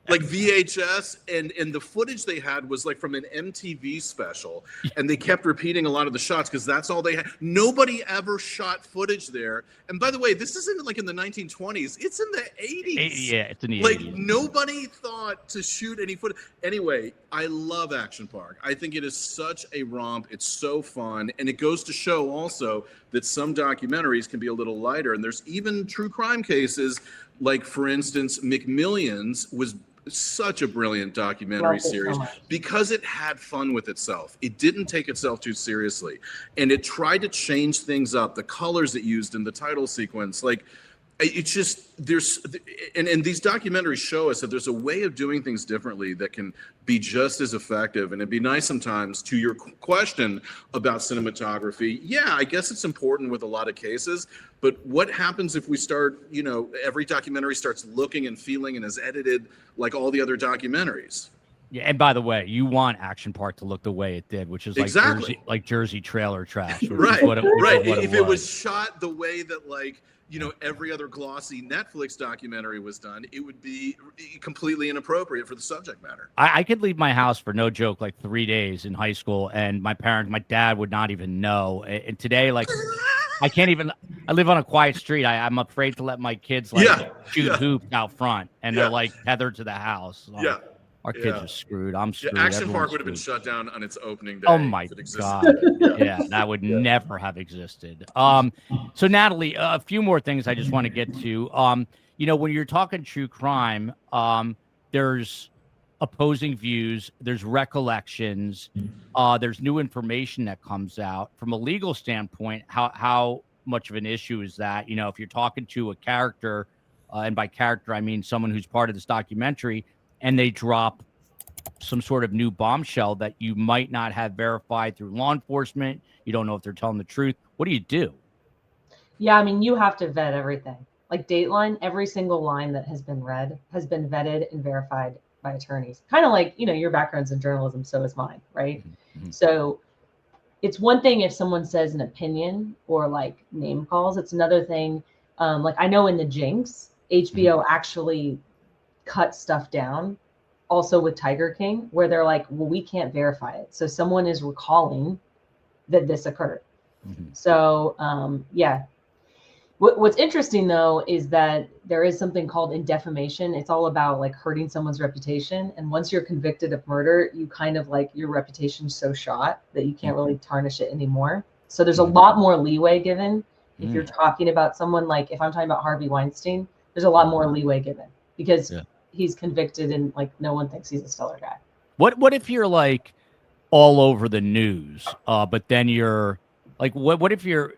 Like VHS, and the footage they had was like from an MTV special, and they kept repeating a lot of the shots because that's all they had. Nobody ever shot footage there. And by the way, this isn't like in the 1920s, it's in the 80s. Yeah, it's in the 80s. Like, nobody thought to shoot any footage. Anyway, I love Action Park. I think it is such a romp. It's so fun, and it goes to show also that some documentaries can be a little lighter, and there's even true crime cases. Like, for instance, McMillions was such a brilliant documentary series because it had fun with itself. It didn't take itself too seriously, and it tried to change things up. The colors it used in the title sequence, like, it's just, and these documentaries show us that there's a way of doing things differently that can be just as effective. And it'd be nice sometimes, to your question about cinematography. Yeah, I guess it's important with a lot of cases, but what happens if we start, every documentary starts looking and feeling and is edited like all the other documentaries? Yeah, and by the way, you want Action Park to look the way it did, which is like Jersey trailer trash. Right. If it was shot the way that, like, every other glossy Netflix documentary was done, it would be completely inappropriate for the subject matter. I could leave my house for no joke like 3 days in high school, and my dad would not even know. And today, like, I live on a quiet street. I'm afraid to let my kids shoot hoops out front, and they're like tethered to the house. Our kids are screwed. I'm screwed. Action Park would have been shut down on its opening day. Oh my God. That would never have existed. So Natalie, a few more things I just want to get to. When you're talking true crime, there's opposing views, there's recollections, there's new information that comes out. From a legal standpoint, how much of an issue is that? If you're talking to a character, and by character I mean someone who's part of this documentary, and they drop some sort of new bombshell that you might not have verified through law enforcement. You don't know if they're telling the truth. What do you do? Yeah, I mean, you have to vet everything. Like Dateline, every single line that has been read has been vetted and verified by attorneys. Kind of like, your background's in journalism, so is mine, right? Mm-hmm. So it's one thing if someone says an opinion or like name calls. It's another thing. Like, I know in The Jinx, HBO actually cut stuff down, also with Tiger King, where they're like, well, we can't verify it, so someone is recalling that this occurred. So what's interesting though is that there is something called in defamation. It's all about like hurting someone's reputation, and once you're convicted of murder, you kind of like, your reputation's so shot that you can't really tarnish it anymore. So there's a lot more leeway given. If you're talking about someone, like if I'm talking about Harvey Weinstein, there's a lot more leeway given because he's convicted and like no one thinks he's a stellar guy. What if you're like all over the news, but then you're like, what if you're,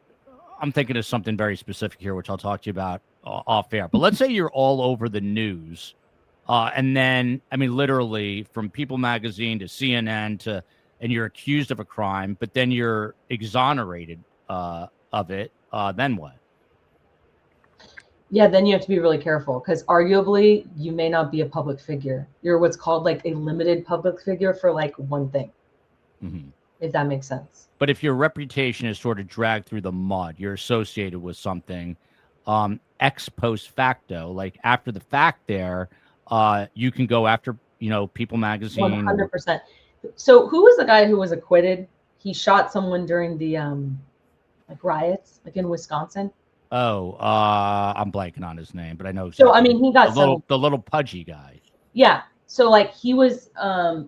I'm thinking of something very specific here, which I'll talk to you about off air, but let's say you're all over the news, and then, I mean, literally from People Magazine to CNN and you're accused of a crime, but then you're exonerated of it, then what? Yeah, then you have to be really careful because arguably you may not be a public figure. You're what's called like a limited public figure for like one thing, if that makes sense. But if your reputation is sort of dragged through the mud, you're associated with something, ex post facto, like after the fact there, you can go after, People Magazine. 100%. So who was the guy who was acquitted? He shot someone during the like riots, like in Wisconsin. Oh, I'm blanking on his name, but I know. So exactly. I mean, he got the little pudgy guy. Yeah. So like he was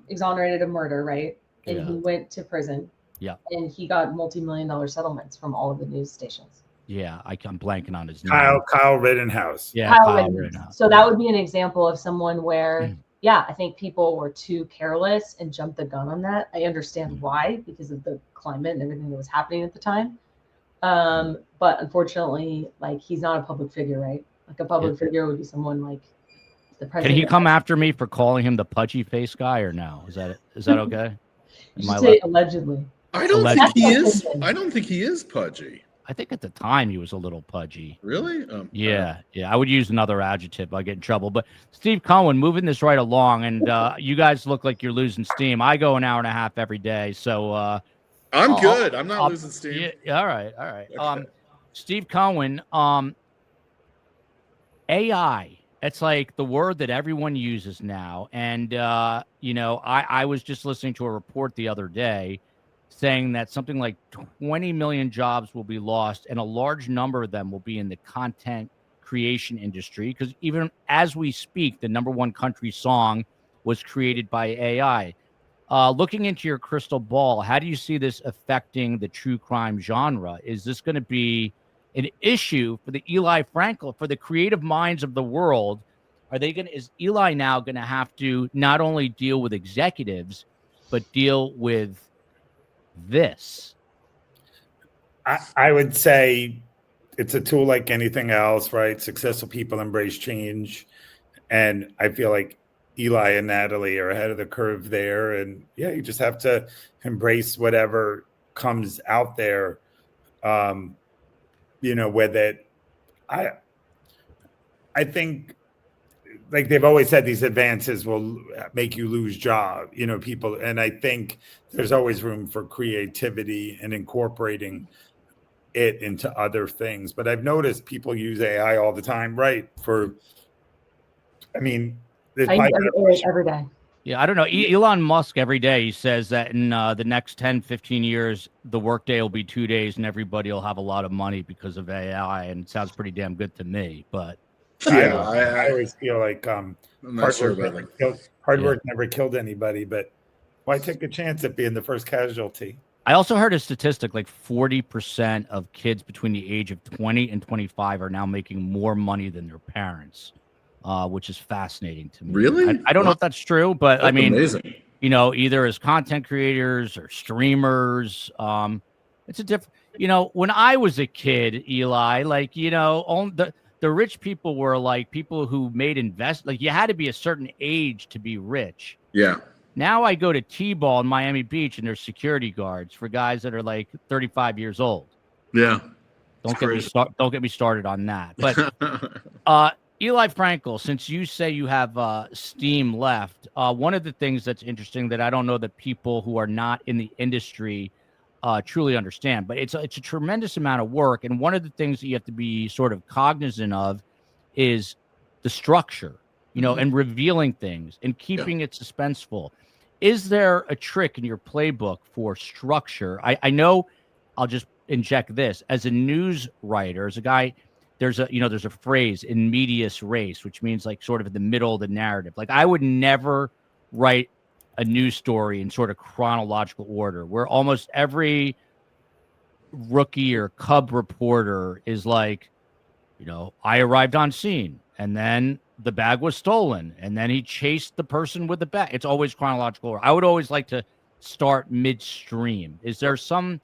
exonerated of murder, right? And he went to prison. Yeah. And he got multi-million-dollar settlements from all of the news stations. Yeah, I'm blanking on his name. Kyle Rittenhouse. Yeah, Kyle Rittenhouse. So that would be an example of someone where, I think people were too careless and jumped the gun on that. I understand why, because of the climate and everything that was happening at the time. But unfortunately, like he's not a public figure, right? Like a public figure would be someone like the president. Can he come after me for calling him the pudgy face guy or no? Is that okay? You should say allegedly. I don't think he is. I don't think he is pudgy. I think at the time he was a little pudgy. Really? Yeah. I would use another adjective. I get in trouble. But Steve Cohen, moving this right along, and you guys look like you're losing steam. I go an hour and a half every day, so I'm good. I'm not losing steam. Yeah, all right. Okay. Steve Cohen, AI. It's like the word that everyone uses now, and I was just listening to a report the other day saying that something like 20 million jobs will be lost, and a large number of them will be in the content creation industry, because even as we speak, the number one country song was created by AI. Looking into your crystal ball, how do you see this affecting the true crime genre? Is this going to be an issue for the Eli Frankel, for the creative minds of the world? Is Eli now going to have to not only deal with executives, but deal with this? I would say it's a tool like anything else, right? Successful people embrace change. And I feel like Eli and Natalie are ahead of the curve there. And you just have to embrace whatever comes out there, with it. I think, like they've always said, these advances will make you lose people. And I think there's always room for creativity and incorporating it into other things. But I've noticed people use AI all the time, right? Every day. Yeah, I don't know. Elon Musk, every day, he says that in the next 10, 15 years, the workday will be 2 days and everybody will have a lot of money because of AI. And it sounds pretty damn good to me. But I always feel like I'm not sure about that. Hard work never killed anybody, but why take a chance at being the first casualty? I also heard a statistic like 40% of kids between the age of 20 and 25 are now making more money than their parents, which is fascinating to me. Really? I don't know if that's true, but that's amazing. Either as content creators or streamers, it's a different, when I was a kid, Eli, like, the rich people were like people who made like you had to be a certain age to be rich. Yeah. Now I go to T-ball in Miami Beach and there's security guards for guys that are like 35 years old. Yeah. Don't get me started on that. But Eli Frankel, since you say you have steam left, one of the things that's interesting that I don't know that people who are not in the industry truly understand, but it's a tremendous amount of work. And one of the things that you have to be sort of cognizant of is the structure, and revealing things and keeping it suspenseful. Is there a trick in your playbook for structure? I know, I'll just inject this as a news writer, as a guy, there's a phrase, in medias res, which means like sort of in the middle of the narrative. Like I would never write a news story in sort of chronological order, where almost every rookie or cub reporter is like, I arrived on scene and then the bag was stolen and then he chased the person with the bag. It's always chronological order. I would always like to start midstream. Is there some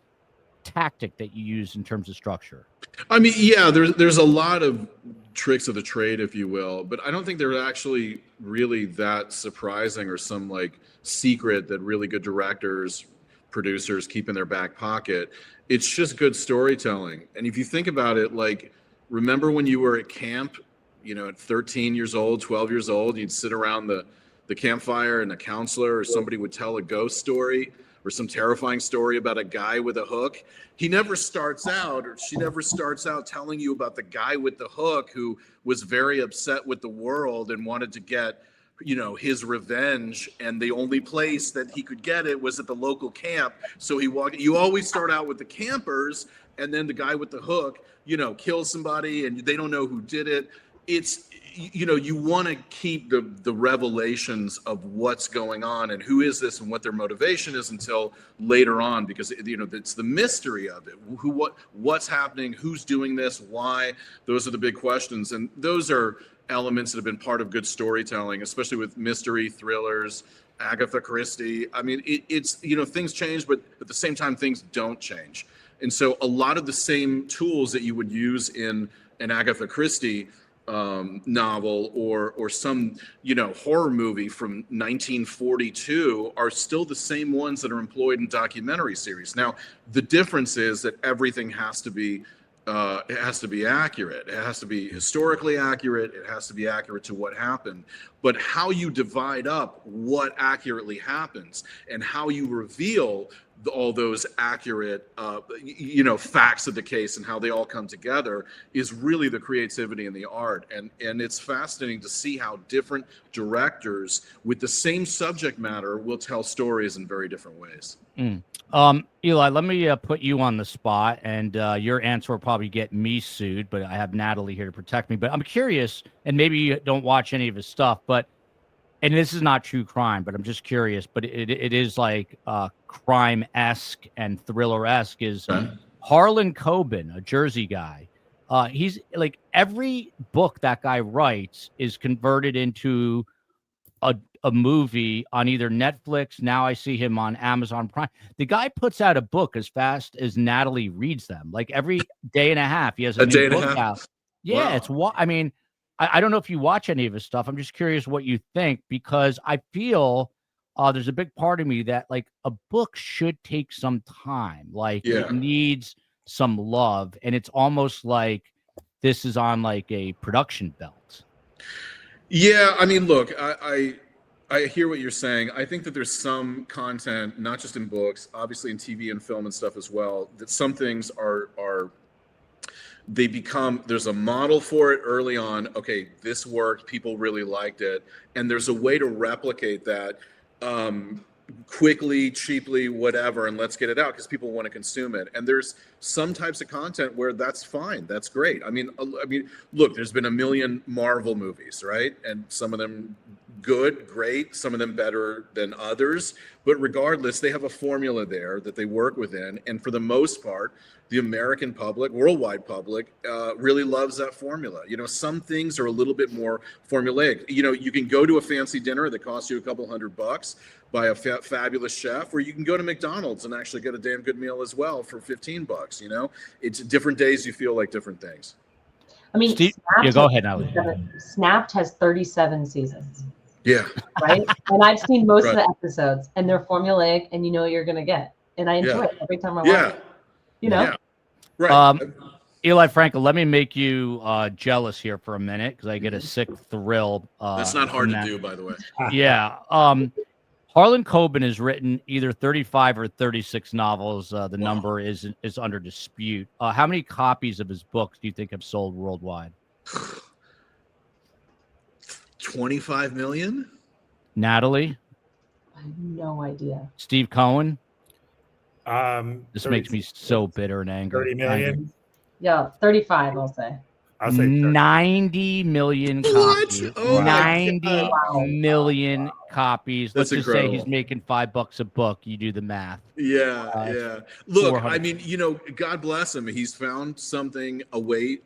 tactic that you use in terms of structure? I mean, yeah, there's a lot of tricks of the trade, if you will, but I don't think they're actually really that surprising or some like secret that really good directors, producers keep in their back pocket. It's just good storytelling. And if you think about it, like remember when you were at camp, at 13 years old, 12 years old, you'd sit around the campfire and a counselor or somebody would tell a ghost story or some terrifying story about a guy with a hook. He never starts out, or she never starts out telling you about the guy with the hook who was very upset with the world and wanted to get, his revenge. And the only place that he could get it was at the local camp. So you always start out with the campers, and then the guy with the hook, kills somebody and they don't know who did it. It's, you want to keep the revelations of what's going on and who is this and what their motivation is until later on, because it's the mystery of it. What's happening, who's doing this, why? Those are the big questions, and those are elements that have been part of good storytelling, especially with mystery thrillers, Agatha Christie. I mean, it's things change, but at the same time things don't change. And so a lot of the same tools that you would use in an Agatha Christie novel or some horror movie from 1942 are still the same ones that are employed in documentary series. Now, the difference is that everything has to be accurate. It has to be historically accurate. It has to be accurate to what happened. But how you divide up what accurately happens and how you reveal all those accurate, facts of the case and how they all come together is really the creativity and the art. And it's fascinating to see how different directors with the same subject matter will tell stories in very different ways. Eli, let me put you on the spot, and your answer will probably get me sued, but I have Natalie here to protect me. But I'm curious, and maybe you don't watch any of his stuff, and this is not true crime, but I'm just curious, but it is like crime-esque and thriller-esque is Harlan Coben, a Jersey guy. He's like, every book that guy writes is converted into a movie on either Netflix. Now I see him on Amazon Prime. The guy puts out a book as fast as Natalie reads them. Like every day and a half, he has a new book out. Yeah, wow. I mean, I don't know if you watch any of his stuff. I'm just curious what you think, because I feel there's a big part of me that like a book should take some time. Like it needs some love, and it's almost like this is on like a production belt. Yeah, I mean, look, I hear what you're saying. I think that there's some content, not just in books, obviously in TV and film and stuff as well, that some things there's a model for it early on. Okay, this worked, people really liked it. And there's a way to replicate that quickly, cheaply, whatever, and let's get it out because people want to consume it. And there's some types of content where that's fine. That's great. I mean, look, there's been a million Marvel movies, right? And some of them good, great, some of them better than others. But regardless, they have a formula there that they work within. And for the most part, the American public, worldwide public, really loves that formula. Some things are a little bit more formulaic. You can go to a fancy dinner that costs you a couple $100 by a fabulous chef, or you can go to McDonald's and actually get a damn good meal as well for $15. It's different days. You feel like different things. I mean, Steve, go ahead, Natalie. Snapped has 37 seasons. Yeah. Right. And I've seen most of the episodes, and they're formulaic, and you know what you're gonna get. And I enjoy it every time I watch it. Yeah. Right. Eli Frankel, let me make you jealous here for a minute because I get a sick thrill. That's not hard to do, by the way. Yeah. Harlan Coben has written either 35 or 36 novels. The number is under dispute. How many copies of his books do you think have sold worldwide? 25 million? Natalie? I have no idea. Steve Cohen? This 30, makes me so bitter and angry. 30 million? Yeah, 35, I'll say. I'll say 90 million copies. What? Oh 90 million copies. That's Let's incredible. just say he's making $5 a book. You do the math. Yeah. Look, I mean, God bless him. He's found something, a way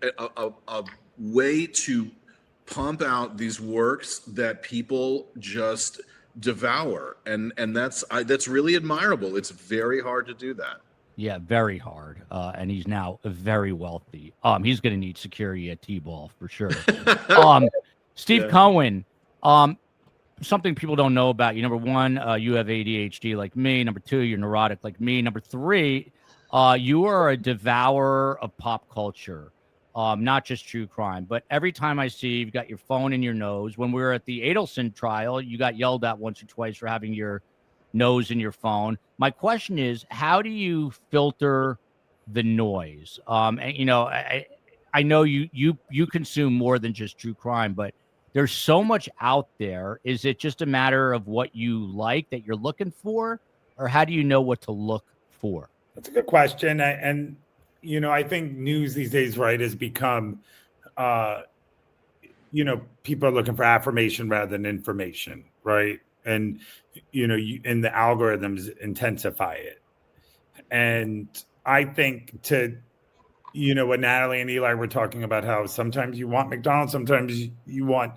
to pump out these works that people just devour, and that's really admirable. It's very hard to do that. Yeah, very hard. And he's now very wealthy. He's going to need security at T-Ball for sure. Steve Cohen, something people don't know about you. Number one, you have ADHD like me. Number two, you're neurotic like me. Number three, you are a devourer of pop culture. not just true crime, but every time I see you've got your phone in your nose. When we were at the Adelson trial, you got yelled at once or twice for having your nose in your phone. My question is, how do you filter the noise? And I know you consume more than just true crime, but there's so much out there. Is it just a matter of what you like that you're looking for, or how do you know what to look for? That's a good question. And I think news these days, right, has become, people are looking for affirmation rather than information, right? And, and the algorithms intensify it. And I think what Natalie and Eli were talking about, how sometimes you want McDonald's, sometimes you want,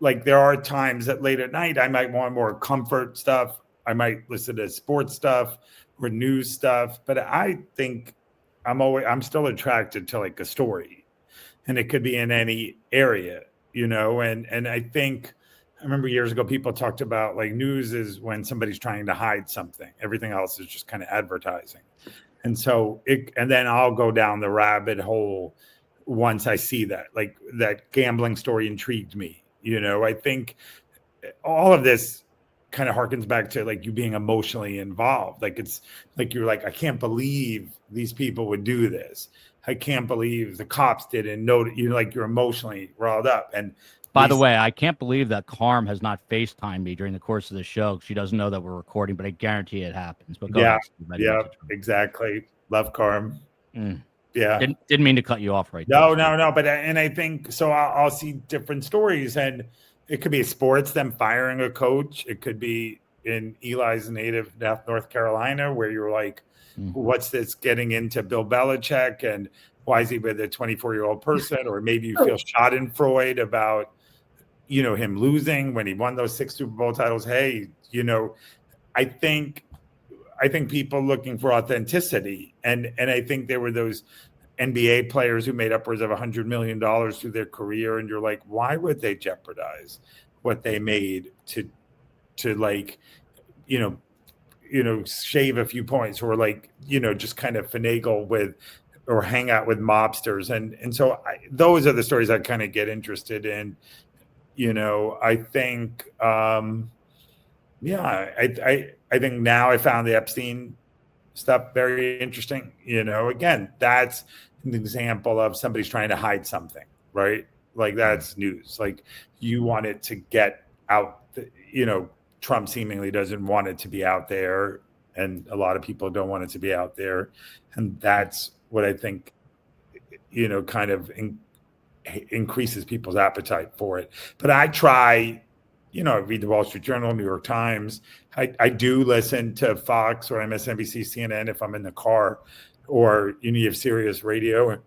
like, there are times that late at night, I might want more comfort stuff. I might listen to sports stuff or news stuff, but I think I'm still attracted to like a story, and it could be in any area, and I think, I remember years ago, people talked about like news is when somebody's trying to hide something. Everything else is just kind of advertising. And so and then I'll go down the rabbit hole once I see that, like that gambling story intrigued me. I think all of this kind of harkens back to like you being emotionally involved. Like it's like, you're like, I can't believe these people would do this. I can't believe the cops didn't know. You're emotionally riled up. And by the way, I can't believe that Karm has not FaceTimed me during the course of the show. She doesn't know that we're recording, but I guarantee it happens. But go ahead, yeah, exactly. Love Karm. Yeah, didn't mean to cut you off right there. No. But and I think so. I'll see different stories, and it could be sports, them firing a coach. It could be in Eli's native North Carolina, where you're like, what's this getting into Bill Belichick, and why is he with a 24-year-old person? Or maybe you feel schadenfreude about, him losing when he won those 6 Super Bowl titles. Hey, I think people looking for authenticity, and I think there were those NBA players who made upwards of $100 million through their career, and you're like, why would they jeopardize what they made to like, shave a few points, or like, just kind of finagle with or hang out with mobsters, and so those are the stories I kind of get interested in. I think, I think now I found the Epstein stuff very interesting. Again, that's an example of somebody's trying to hide something, right? Like that's news. Like you want it to get out. Trump seemingly doesn't want it to be out there, and a lot of people don't want it to be out there, and that's what I think, kind of increases people's appetite for it. But I try, I read the Wall Street Journal, New York Times. I do listen to Fox or MSNBC, CNN if I'm in the car, or you have Sirius Radio.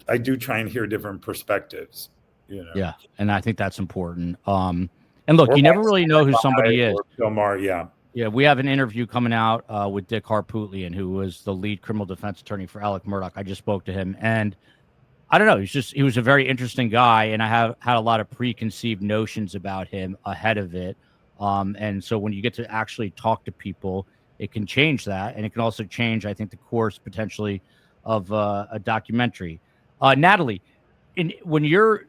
I do try and hear different perspectives. Yeah, and I think that's important. And look, you never really know who somebody is. Bill Maher, yeah. Yeah, we have an interview coming out with Dick Harpootlian, who was the lead criminal defense attorney for Alec Murdaugh. I just spoke to him, and I don't know. He was a very interesting guy, and I have had a lot of preconceived notions about him ahead of it. And so when you get to actually talk to people, it can change that, and it can also change, I think, the course potentially of a documentary. Natalie, when you're,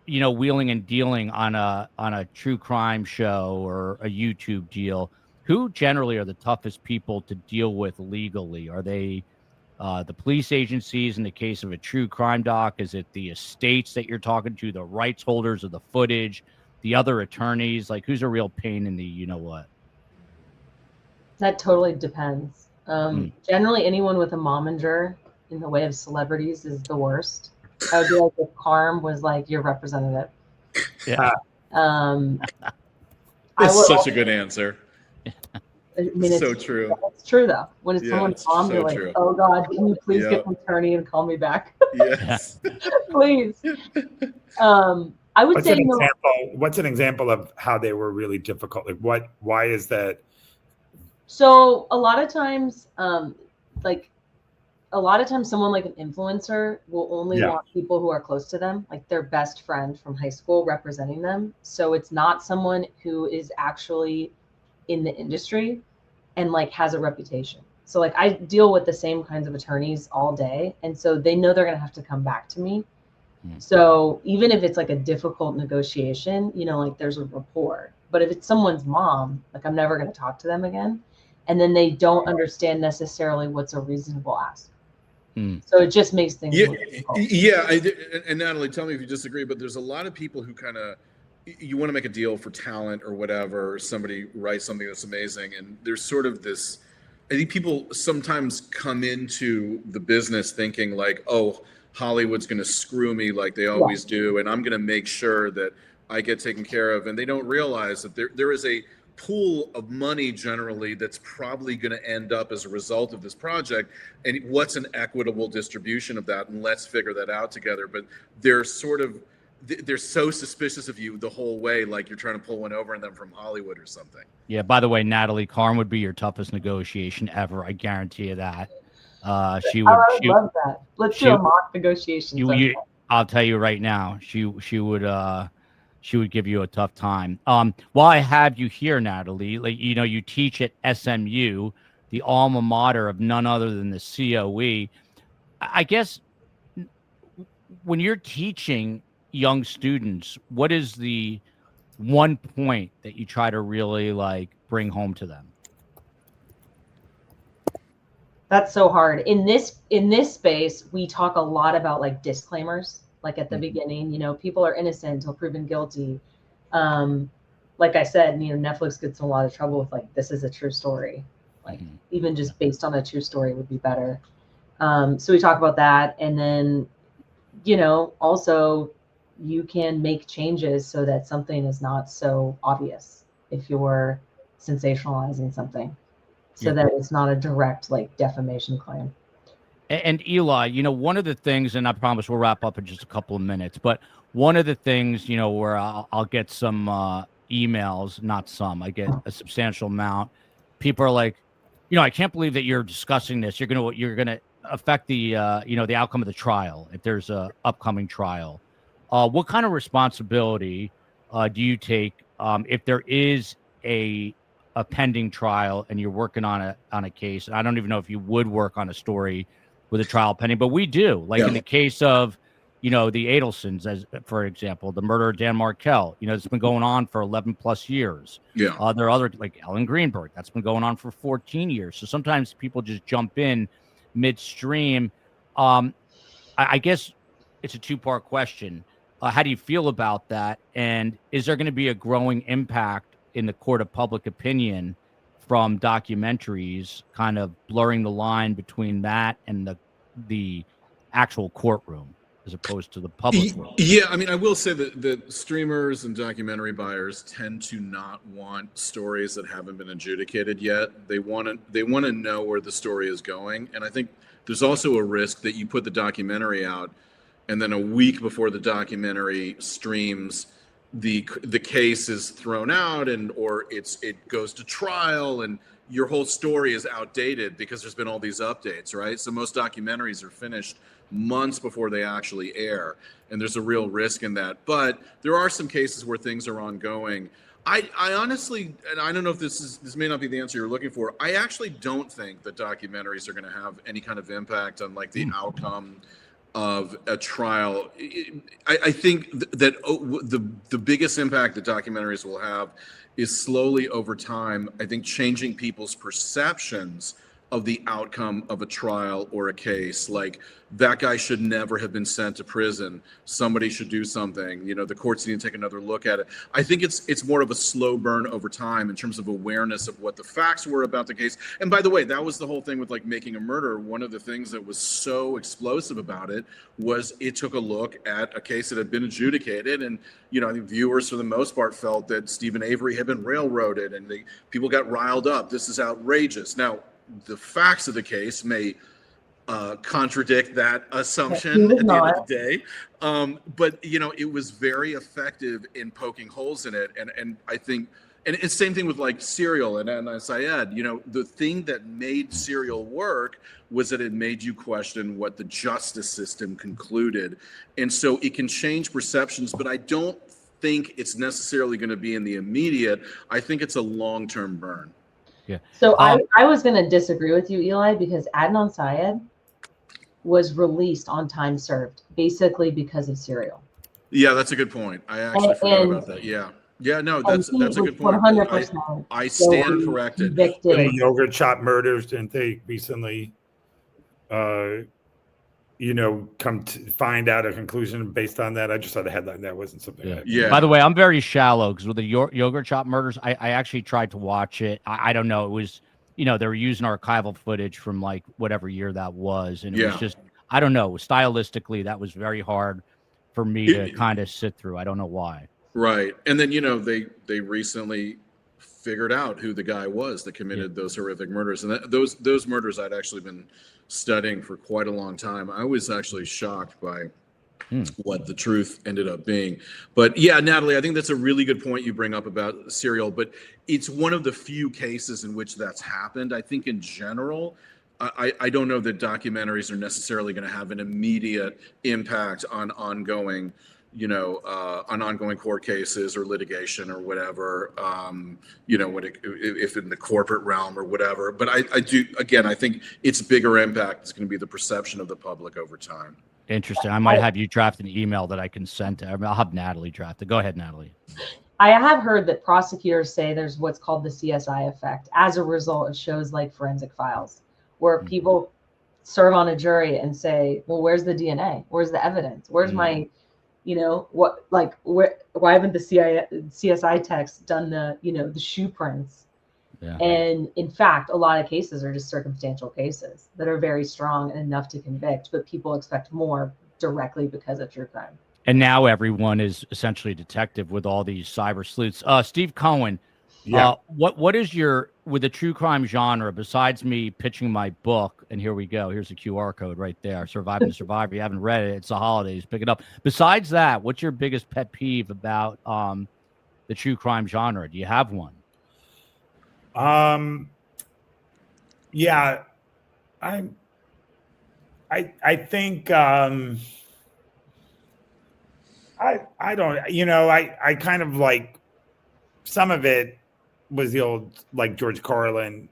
wheeling and dealing on a true crime show or a YouTube deal, who generally are the toughest people to deal with legally? Are they the police agencies in the case of a true crime doc? Is it the estates that you're talking to, the rights holders of the footage, the other attorneys? Like, who's a real pain in the what? That totally depends. Generally, anyone with a momager in the way of celebrities is the worst. I would be like if Karm was like your representative. Yeah. That's such a good answer. I mean, it's so true. It's true though. When it's someone's mom, you're like, oh God, can you please get an attorney and call me back? Yes. Please. I would say what's an example of how they were really difficult? Like why is that? So a lot of times, someone like an influencer will only want people who are close to them, like their best friend from high school representing them. So it's not someone who is actually in the industry and like has a reputation. So like I deal with the same kinds of attorneys all day. And so they know they're going to have to come back to me So even if it's like a difficult negotiation, you know, like there's a rapport. But if it's someone's mom, like I'm never going to talk to them again. And then they don't understand necessarily what's a reasonable ask. So it just makes things more difficult. Yeah. And Natalie, tell me if you disagree, but there's a lot of people who kind of, you want to make a deal for talent or whatever, or somebody writes something that's amazing. And there's sort of this, I think people sometimes come into the business thinking like, oh, Hollywood's going to screw me like they always do. And I'm going to make sure that I get taken care of. And they don't realize that there is a pool of money generally that's probably going to end up as a result of this project, and what's an equitable distribution of that, and let's figure that out together. But they're so suspicious of you the whole way, like you're trying to pull one over on them from Hollywood or something. Yeah, by the way, Natalie, Karm would be your toughest negotiation ever, I guarantee you that. I love that. Let's do a mock negotiation. I'll tell you right now, she would give you a tough time. While I have you here, Natalie, like, you know, you teach at SMU, the alma mater of none other than the COE. I guess when you're teaching young students, what is the one point that you try to really like bring home to them? That's so hard. In this space, we talk a lot about like disclaimers. Like at the beginning, you know, people are innocent until proven guilty. Like I said, you know, Netflix gets in a lot of trouble with like, this is a true story. Like even just based on a true story would be better. So we talk about that. And then, you know, also you can make changes so that something is not so obvious if you're sensationalizing something, so that it's not a direct like defamation claim. And Eli, you know, one of the things, and I promise we'll wrap up in just a couple of minutes, but one of the things, you know, where I'll get some emails, not some, I get a substantial amount. People are like, you know, I can't believe that you're discussing this. You're gonna affect the you know, the outcome of the trial if there's a upcoming trial. What kind of responsibility do you take if there is a pending trial and you're working on a case? And I don't even know if you would work on a story with a trial pending, but we do. Like in the case of, you know, the Adelsons, as for example, the murder of Dan Markel, you know, it's been going on for 11 plus years. There are other, like Ellen Greenberg, that's been going on for 14 years. So sometimes people just jump in midstream. I guess it's a two-part question. How do you feel about that? And is there going to be a growing impact in the court of public opinion from documentaries kind of blurring the line between that and the actual courtroom as opposed to the public world? Yeah, I mean, I will say that streamers and documentary buyers tend to not want stories that haven't been adjudicated yet. They want to know where the story is going. And I think there's also a risk that you put the documentary out and then a week before the documentary streams, the case is thrown out or it goes to trial and your whole story is outdated because there's been all these updates, right? So most documentaries are finished months before they actually air, and there's a real risk in that. But there are some cases where things are ongoing. I honestly, and I don't know if this may not be the answer you're looking for, I actually don't think that documentaries are going to have any kind of impact on like the outcome of a trial. I think that the biggest impact that documentaries will have is slowly over time, I think, changing people's perceptions of the outcome of a trial or a case. Like, that guy should never have been sent to prison. Somebody should do something. You know, the courts need to take another look at it. I think it's more of a slow burn over time in terms of awareness of what the facts were about the case. And by the way, that was the whole thing with like Making a Murder. One of the things that was so explosive about it was it took a look at a case that had been adjudicated. And, you know, I think viewers for the most part felt that Stephen Avery had been railroaded and people got riled up. This is outrageous. Now, the facts of the case may contradict that assumption at the end of the day. But, you know, it was very effective in poking holes in it. And I think, and it's same thing with like Serial and Syed, you know, the thing that made Serial work was that it made you question what the justice system concluded. And so it can change perceptions, but I don't think it's necessarily going to be in the immediate. I think it's a long-term burn. Yeah. So I was going to disagree with you, Eli, because Adnan Syed was released on time served, basically because of Serial. Yeah, that's a good point. I actually forgot about that. Yeah. Yeah, no, that's he a was good point. 100% I stand corrected. The convicted. yogurt shop murders, didn't they recently, come to find out a conclusion based on that? I just saw the headline. That wasn't something. Yeah. By the way, I'm very shallow because with the yogurt shop murders, I actually tried to watch it. I don't know. It was, they were using archival footage from like whatever year that was. And it was just, I don't know. Stylistically, that was very hard for me to kind of sit through. I don't know why. Right. And then, they recently figured out who the guy was that committed those horrific murders. And those murders I'd actually been studying for quite a long time. I was actually shocked by what the truth ended up being. But yeah, Natalie, I think that's a really good point you bring up about Serial, but it's one of the few cases in which that's happened. I think in general, I don't know that documentaries are necessarily going to have an immediate impact on ongoing on ongoing court cases or litigation or whatever, if in the corporate realm or whatever. But I think its bigger impact is going to be the perception of the public over time. Interesting. I might have you draft an email that I can send to. I'll have Natalie draft it. Go ahead, Natalie. I have heard that prosecutors say there's what's called the CSI effect as a result of shows like Forensic Files, where people serve on a jury and say, well, where's the DNA? Where's the evidence? Where's my, why haven't the CSI techs done the shoe prints? Yeah. And in fact, a lot of cases are just circumstantial cases that are very strong and enough to convict, but people expect more directly because of true crime. And now everyone is essentially a detective with all these cyber sleuths. Steve Cohen, what is with the true crime genre, besides me pitching my book, and here we go, here's a QR code right there, Surviving the Survivor. You haven't read it, it's the holidays, pick it up. Besides that, what's your biggest pet peeve about the true crime genre? Do you have one? Yeah, I think, I don't, I kind of like, some of it was the old, like, George Carlin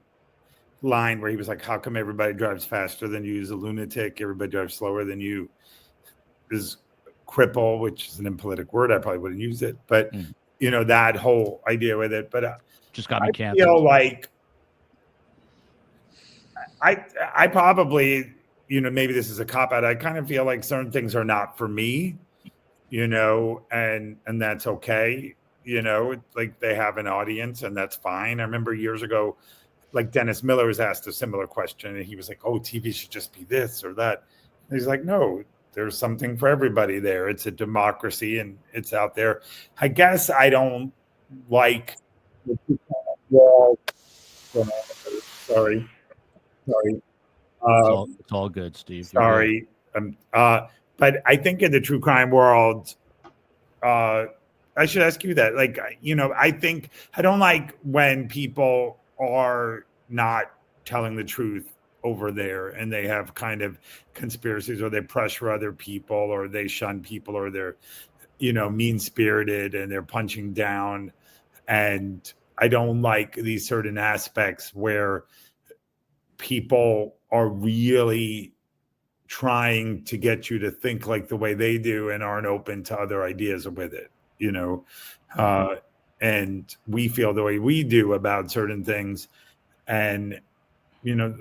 line where he was like, how come everybody drives faster than you is a lunatic? Everybody drives slower than you is cripple, which is an impolitic word. I probably wouldn't use it, but that whole idea with it, but just got me canceled. I feel like I probably, maybe this is a cop out. I kind of feel like certain things are not for me, and that's okay. Like they have an audience and that's fine. I remember years ago, like Dennis Miller was asked a similar question and he was like, oh, TV should just be this or that. And he's like, no, there's something for everybody there. It's a democracy and it's out there. I guess I don't like sorry. It's all good, Steve. Sorry. But I think in the true crime world, I should ask you that. Like, I think I don't like when people are not telling the truth over there and they have kind of conspiracies or they pressure other people or they shun people or they're, mean-spirited and they're punching down. And I don't like these certain aspects where people are really trying to get you to think like the way they do and aren't open to other ideas with it, and we feel the way we do about certain things. And,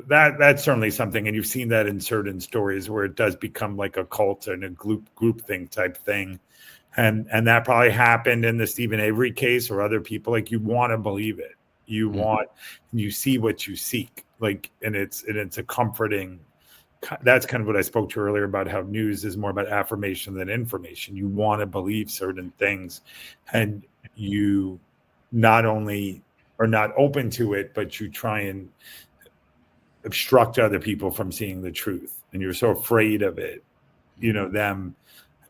that's certainly something. And you've seen that in certain stories where it does become like a cult and a group thing type thing. And that probably happened in the Stephen Avery case or other people. Like you want to believe it. You see what you seek. Like, and it's a comforting. That's kind of what I spoke to earlier about how news is more about affirmation than information. You want to believe certain things and you not only are not open to it, but you try and obstruct other people from seeing the truth. And you're so afraid of it, them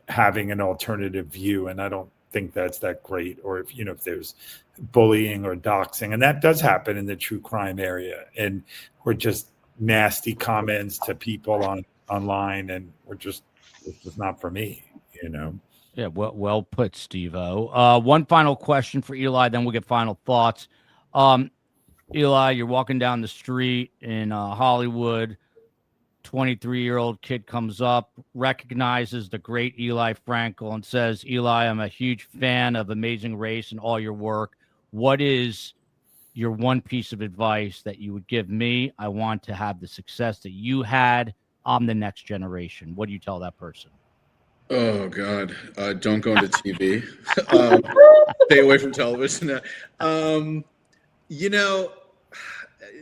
having an alternative view. And I don't think that's that great. Or if there's bullying or doxing, and that does happen in the true crime area. And we're just nasty comments to people online, and it's just not for me, Yeah, well put, Steve-O. One final question for Eli, then we'll get final thoughts. Eli, you're walking down the street in Hollywood, 23-year-old kid comes up, recognizes the great Eli Frankel, and says, Eli, I'm a huge fan of Amazing Race and all your work. What is your one piece of advice that you would give me? I want to have the success that you had. I'm the next generation. What do you tell that person? Oh God, don't go into TV. Stay away from television. You know,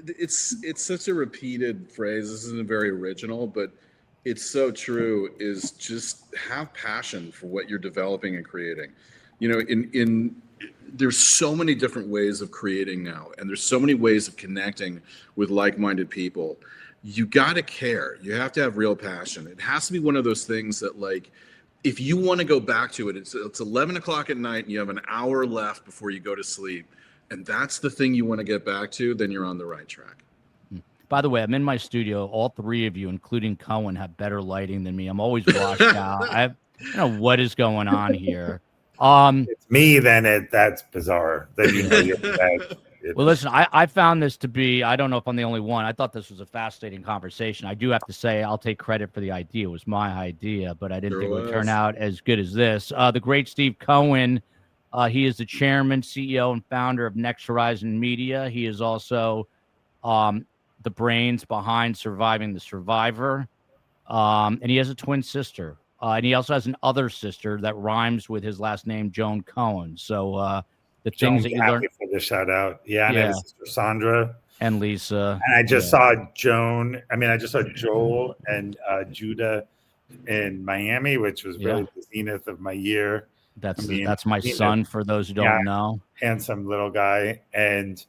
it's such a repeated phrase. This isn't very original, but it's so true. Is just have passion for what you're developing and creating. You know, in there's so many different ways of creating now, and there's so many ways of connecting with like-minded people. You got to care. You have to have real passion. It has to be one of those things that, like, if you want to go back to it, it's 11 o'clock at night and you have an hour left before you go to sleep, and that's the thing you want to get back to, then you're on the right track. By the way, I'm in my studio. All three of you, including Cohen, have better lighting than me. I'm always washed out. I don't know what is going on here. It's me, then that's bizarre. Then you know you're bad. Well, listen, I found this to be, I don't know if I'm the only one. I thought this was a fascinating conversation. I do have to say, I'll take credit for the idea. It was my idea, but I didn't think it would turn out as good as this. The great Steve Cohen, he is the chairman, CEO, and founder of Next Horizon Media. He is also the brains behind Surviving the Survivor. And he has a twin sister. And he also has an other sister that rhymes with his last name, Joan Cohen. So the things that you learn for the shout out. Yeah, and his sister Sandra and Lisa. And I just saw Joan. I mean, I just saw Joel and Judah in Miami, which was really the zenith of my year. That's my son, for those who don't know. Handsome little guy. And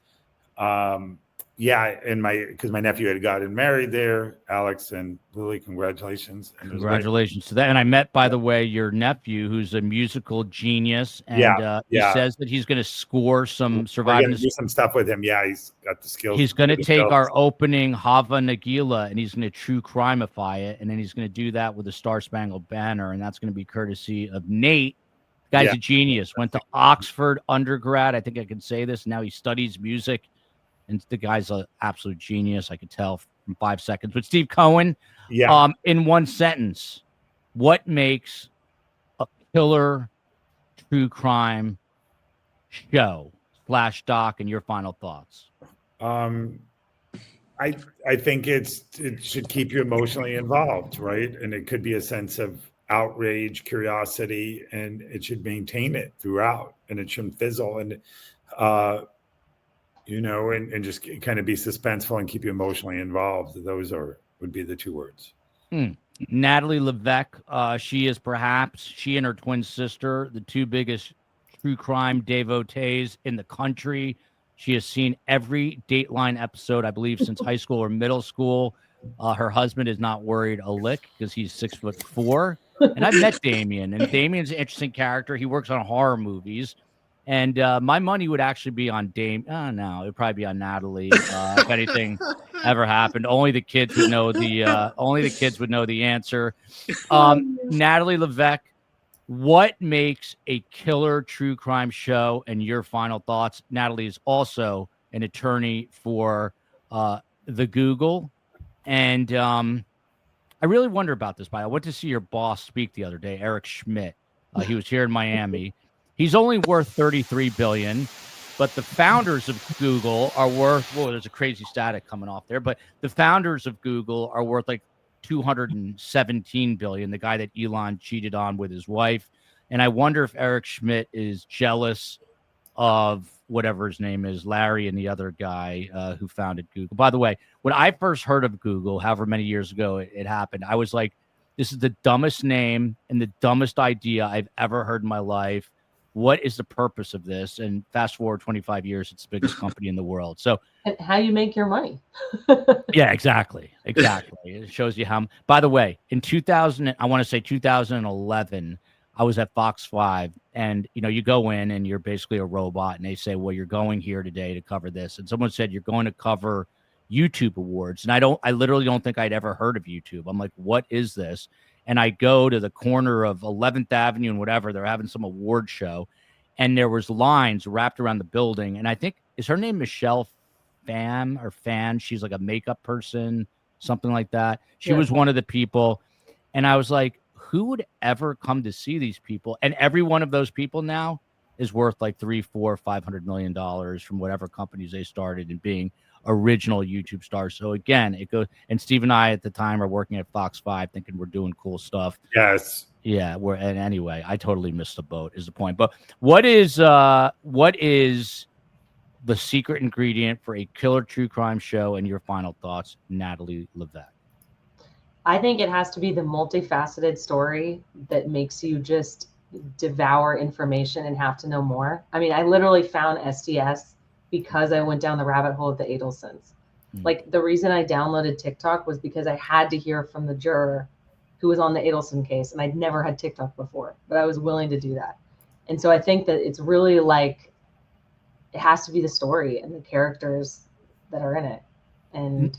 because my nephew had gotten married there. Alex and Lily, congratulations. And congratulations to that. And I met, by the way, your nephew, who's a musical genius. And he says that he's going to score some Surviving. Do some stuff with him. Yeah, he's got the skills. He's going to take our opening Hava Nagila and he's going to true crimeify it. And then he's going to do that with a Star Spangled Banner. And that's going to be courtesy of Nate. Guy's a genius. Went to Oxford undergrad. I think I can say this. Now he studies music. And the guy's an absolute genius. I could tell from 5 seconds. But Steve Cohen, in one sentence, what makes a killer true crime show / doc, and your final thoughts? I think it should keep you emotionally involved, right? And it could be a sense of outrage, curiosity, and it should maintain it throughout, and it shouldn't fizzle. And and just kind of be suspenseful and keep you emotionally involved. Those would be the 2 words. Natalie Levesque, she and her twin sister, the 2 biggest true crime devotees in the country. She has seen every Dateline episode, I believe, since high school or middle school. Her husband is not worried a lick because he's 6'4". And I've met Damien, and Damien's an interesting character. He works on horror movies. And my money would actually be on Dame. No, it would probably be on Natalie. If anything ever happened, only the kids would know the answer. Natalie Levesque, what makes a killer true crime show? And your final thoughts. Natalie is also an attorney for the Google, and I really wonder about this. I went to see your boss speak the other day, Eric Schmidt. He was here in Miami. He's only worth $33 billion, but the founders of Google are worth, there's a crazy static coming off there, but the founders of Google are worth like $217 billion, the guy that Elon cheated on with his wife. And I wonder if Eric Schmidt is jealous of whatever his name is, Larry and the other guy who founded Google. By the way, when I first heard of Google, however many years ago it happened, I was like, this is the dumbest name and the dumbest idea I've ever heard in my life. What is the purpose of this? And fast forward 25 years, it's the biggest company in the world. So, and how you make your money. Yeah, exactly. It shows you how. By the way, in 2011, I was at Fox 5, and you go in and you're basically a robot, and they say, well, you're going here today to cover this. And someone said, you're going to cover YouTube awards. And I literally don't think I'd ever heard of YouTube. I'm like, what is this? And I go to the corner of 11th Avenue and whatever, they're having some award show, and there was lines wrapped around the building. And I think, is her name Michelle Fan? She's like a makeup person, something like that. She Yeah. was one of the people. And I was like, who would ever come to see these people? And every one of those people now is worth like $300, $400, $500 million from whatever companies they started and being original YouTube stars. So again, it goes, and Steve and I at the time are working at Fox 5 thinking we're doing cool stuff. Yes. Yeah, and anyway, I totally missed the boat is the point. But what is the secret ingredient for a killer true crime show, and your final thoughts, Natalie Levesque? I think it has to be the multifaceted story that makes you just devour information and have to know more. I mean, I literally found STS because I went down the rabbit hole of the Adelsons. Like, the reason I downloaded TikTok was because I had to hear from the juror who was on the Adelson case, and I'd never had TikTok before, but I was willing to do that. And so I think that it's really like, it has to be the story and the characters that are in it. And,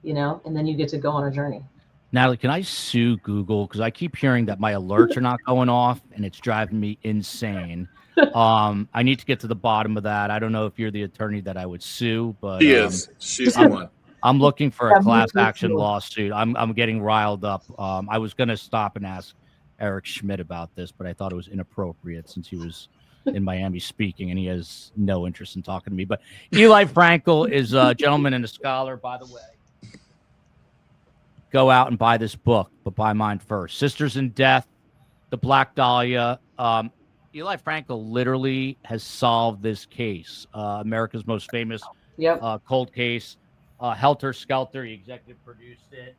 you know, and then you get to go on a journey. Natalie, can I sue Google? Because I keep hearing that my alerts are not going off, and it's driving me insane. I need to get to the bottom of that. I don't know if you're the attorney that I would sue, but She is. She's the one. I'm looking for a class action lawsuit. I'm getting riled up. I was going to stop and ask Eric Schmidt about this, but I thought it was inappropriate since he was in Miami speaking, and he has no interest in talking to me. But Eli Frankel is a gentleman and a scholar, by the way. Go out and buy this book, but buy mine first. Sisters in Death, The Black Dahlia. Eli Frankel literally has solved this case, America's most famous cold case. Helter Skelter, he executive produced it.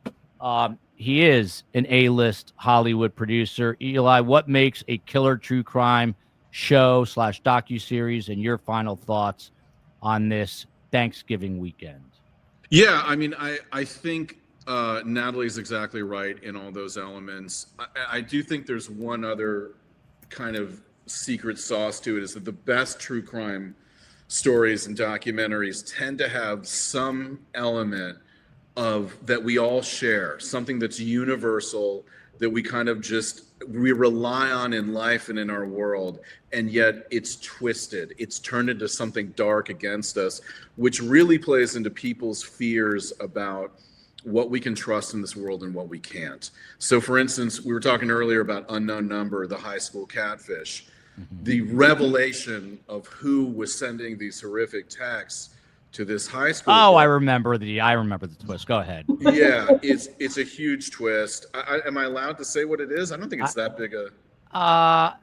He is an A-list Hollywood producer. Eli, what makes a killer true crime show / docuseries, and your final thoughts on this Thanksgiving weekend? Yeah, I mean, I think Natalie's exactly right in all those elements. I do think there's one other kind of secret sauce to it, is that the best true crime stories and documentaries tend to have some element of that we all share, something that's universal, that we kind of we rely on in life and in our world, and yet it's twisted, it's turned into something dark against us, which really plays into people's fears about what we can trust in this world and what we can't. So for instance, we were talking earlier about Unknown Number, the high school catfish. The revelation of who was sending these horrific texts to this high school. Oh, I remember the twist. Go ahead. Yeah, it's a huge twist. Am I allowed to say what it is? I don't think it's that big a.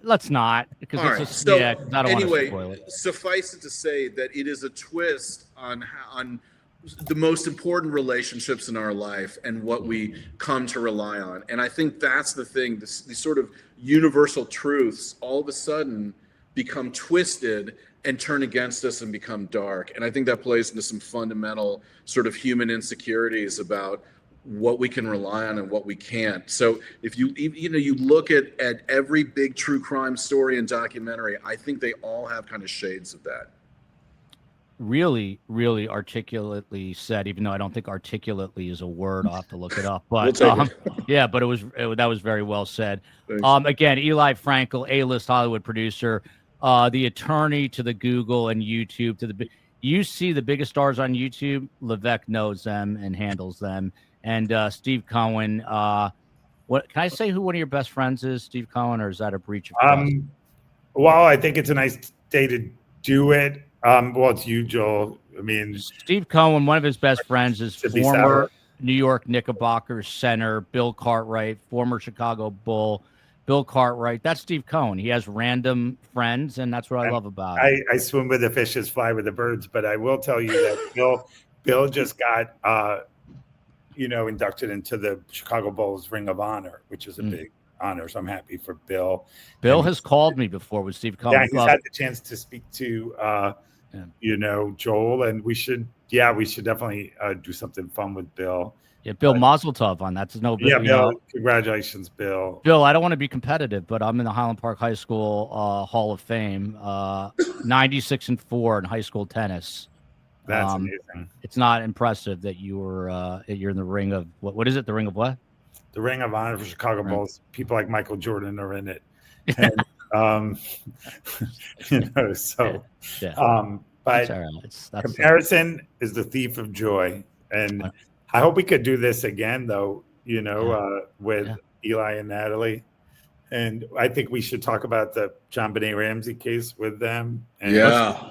Let's not, because all it's right. just, So I don't anyway, want to spoil it. Suffice it to say that it is a twist on the most important relationships in our life and what we come to rely on. And I think that's the thing, these sort of universal truths all of a sudden become twisted and turn against us and become dark. And I think that plays into some fundamental sort of human insecurities about what we can rely on and what we can't. So if you look at every big true crime story and documentary, I think they all have kind of shades of that. Really, really articulately said, even though I don't think articulately is a word. I'll have to look it up. But yeah, but that was very well said. Thanks. Again, Eli Frankel, A-list Hollywood producer, the attorney to the Google and YouTube, you see the biggest stars on YouTube, Levesque knows them and handles them. And Steve Cohen, what can I say who one of your best friends is, Steve Cohen, or is that a breach of trust? Well, I think it's a nice day to do it. Well, it's you, Joel. I mean, Steve Cohen, one of his best friends is former New York Knickerbockers center Bill Cartwright, former Chicago Bull Bill Cartwright. That's Steve Cohen. He has random friends, and that's what I love about it. I swim with the fishes, fly with the birds, but I will tell you that Bill just got inducted into the Chicago Bulls Ring of Honor, which is a big honor. So I'm happy for Bill. Bill has called me before with Steve Cohen. Yeah, he's had the chance to speak to Joel, and we should definitely do something fun with Bill. Yeah, Bill Mazel Tov on that. No, yeah, Bill, congratulations, Bill. Bill, I don't want to be competitive, but I'm in the Highland Park High School Hall of Fame, 96-4 in high school tennis. That's amazing. It's not impressive that you're in the ring of what is it? The ring of what? The Ring of Honor for Chicago Bulls. People like Michael Jordan are in it. And, but that's comparison is the thief of joy. And I hope we could do this again, though. With Eli and Natalie. And I think we should talk about the John Benet Ramsey case with them. And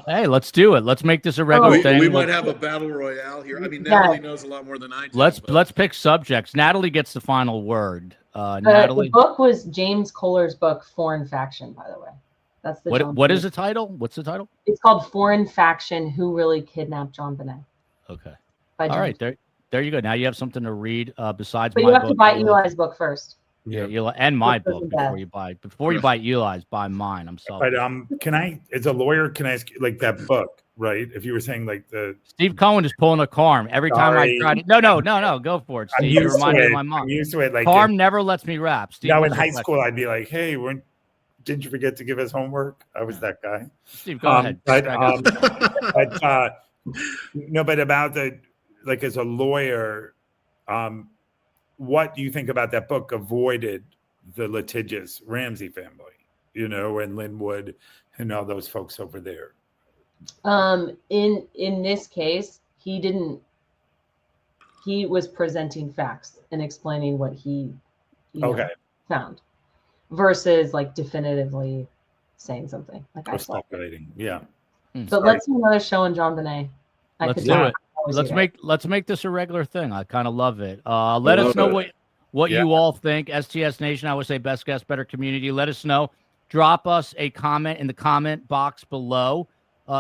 hey, let's do it. Let's make this a regular thing. We might have a battle royale here. I mean, Natalie knows a lot more than I do. Let's pick subjects. Natalie gets the final word. Natalie. The book was James Kohler's book, Foreign Faction, by the way. That's the what is the title? What's the title? It's called Foreign Faction: Who Really Kidnapped John Benet. Okay. All right, there you go. Now you have something to read besides. But my you have book, to buy Eli's book first. Yeah, Eli, and my book before you buy Eli's, buy mine. I'm sorry. But can I, as a lawyer, can I ask like that book, right? If you were saying like the Steve Cohen is pulling a Karm every time I try to. No, go for it, Steve. You remind me of my mom. I'm used to it. Like Karm never lets me rap. Steve, in high school, I'd be like, "Hey, didn't you forget to give us homework?" I was that guy. Steve, go ahead. But about as a lawyer, what do you think about that book avoided the litigious Ramsey family, and Linwood and all those folks over there? In this case, he was presenting facts and explaining what he found versus like definitively saying something like I saw. Speculating. Yeah. But let's do another show on John Benet. Let's do it. Let's make this a regular thing. I kind of love it. Let us know what you all think. STS Nation, I would say best guest, better community. Let us know. Drop us a comment in the comment box below.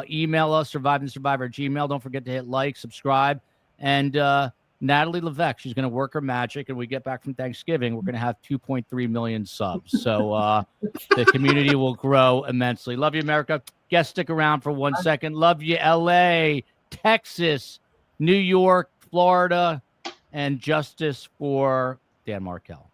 Email us, survivingthesurvivor@gmail.com. Don't forget to hit like, subscribe. And Natalie Levesque, she's going to work her magic. And we get back from Thanksgiving, we're going to have 2.3 million subs. So the community will grow immensely. Love you, America. Guest, stick around for 1 second. Love you, LA, Texas, New York, Florida, and justice for Dan Markel.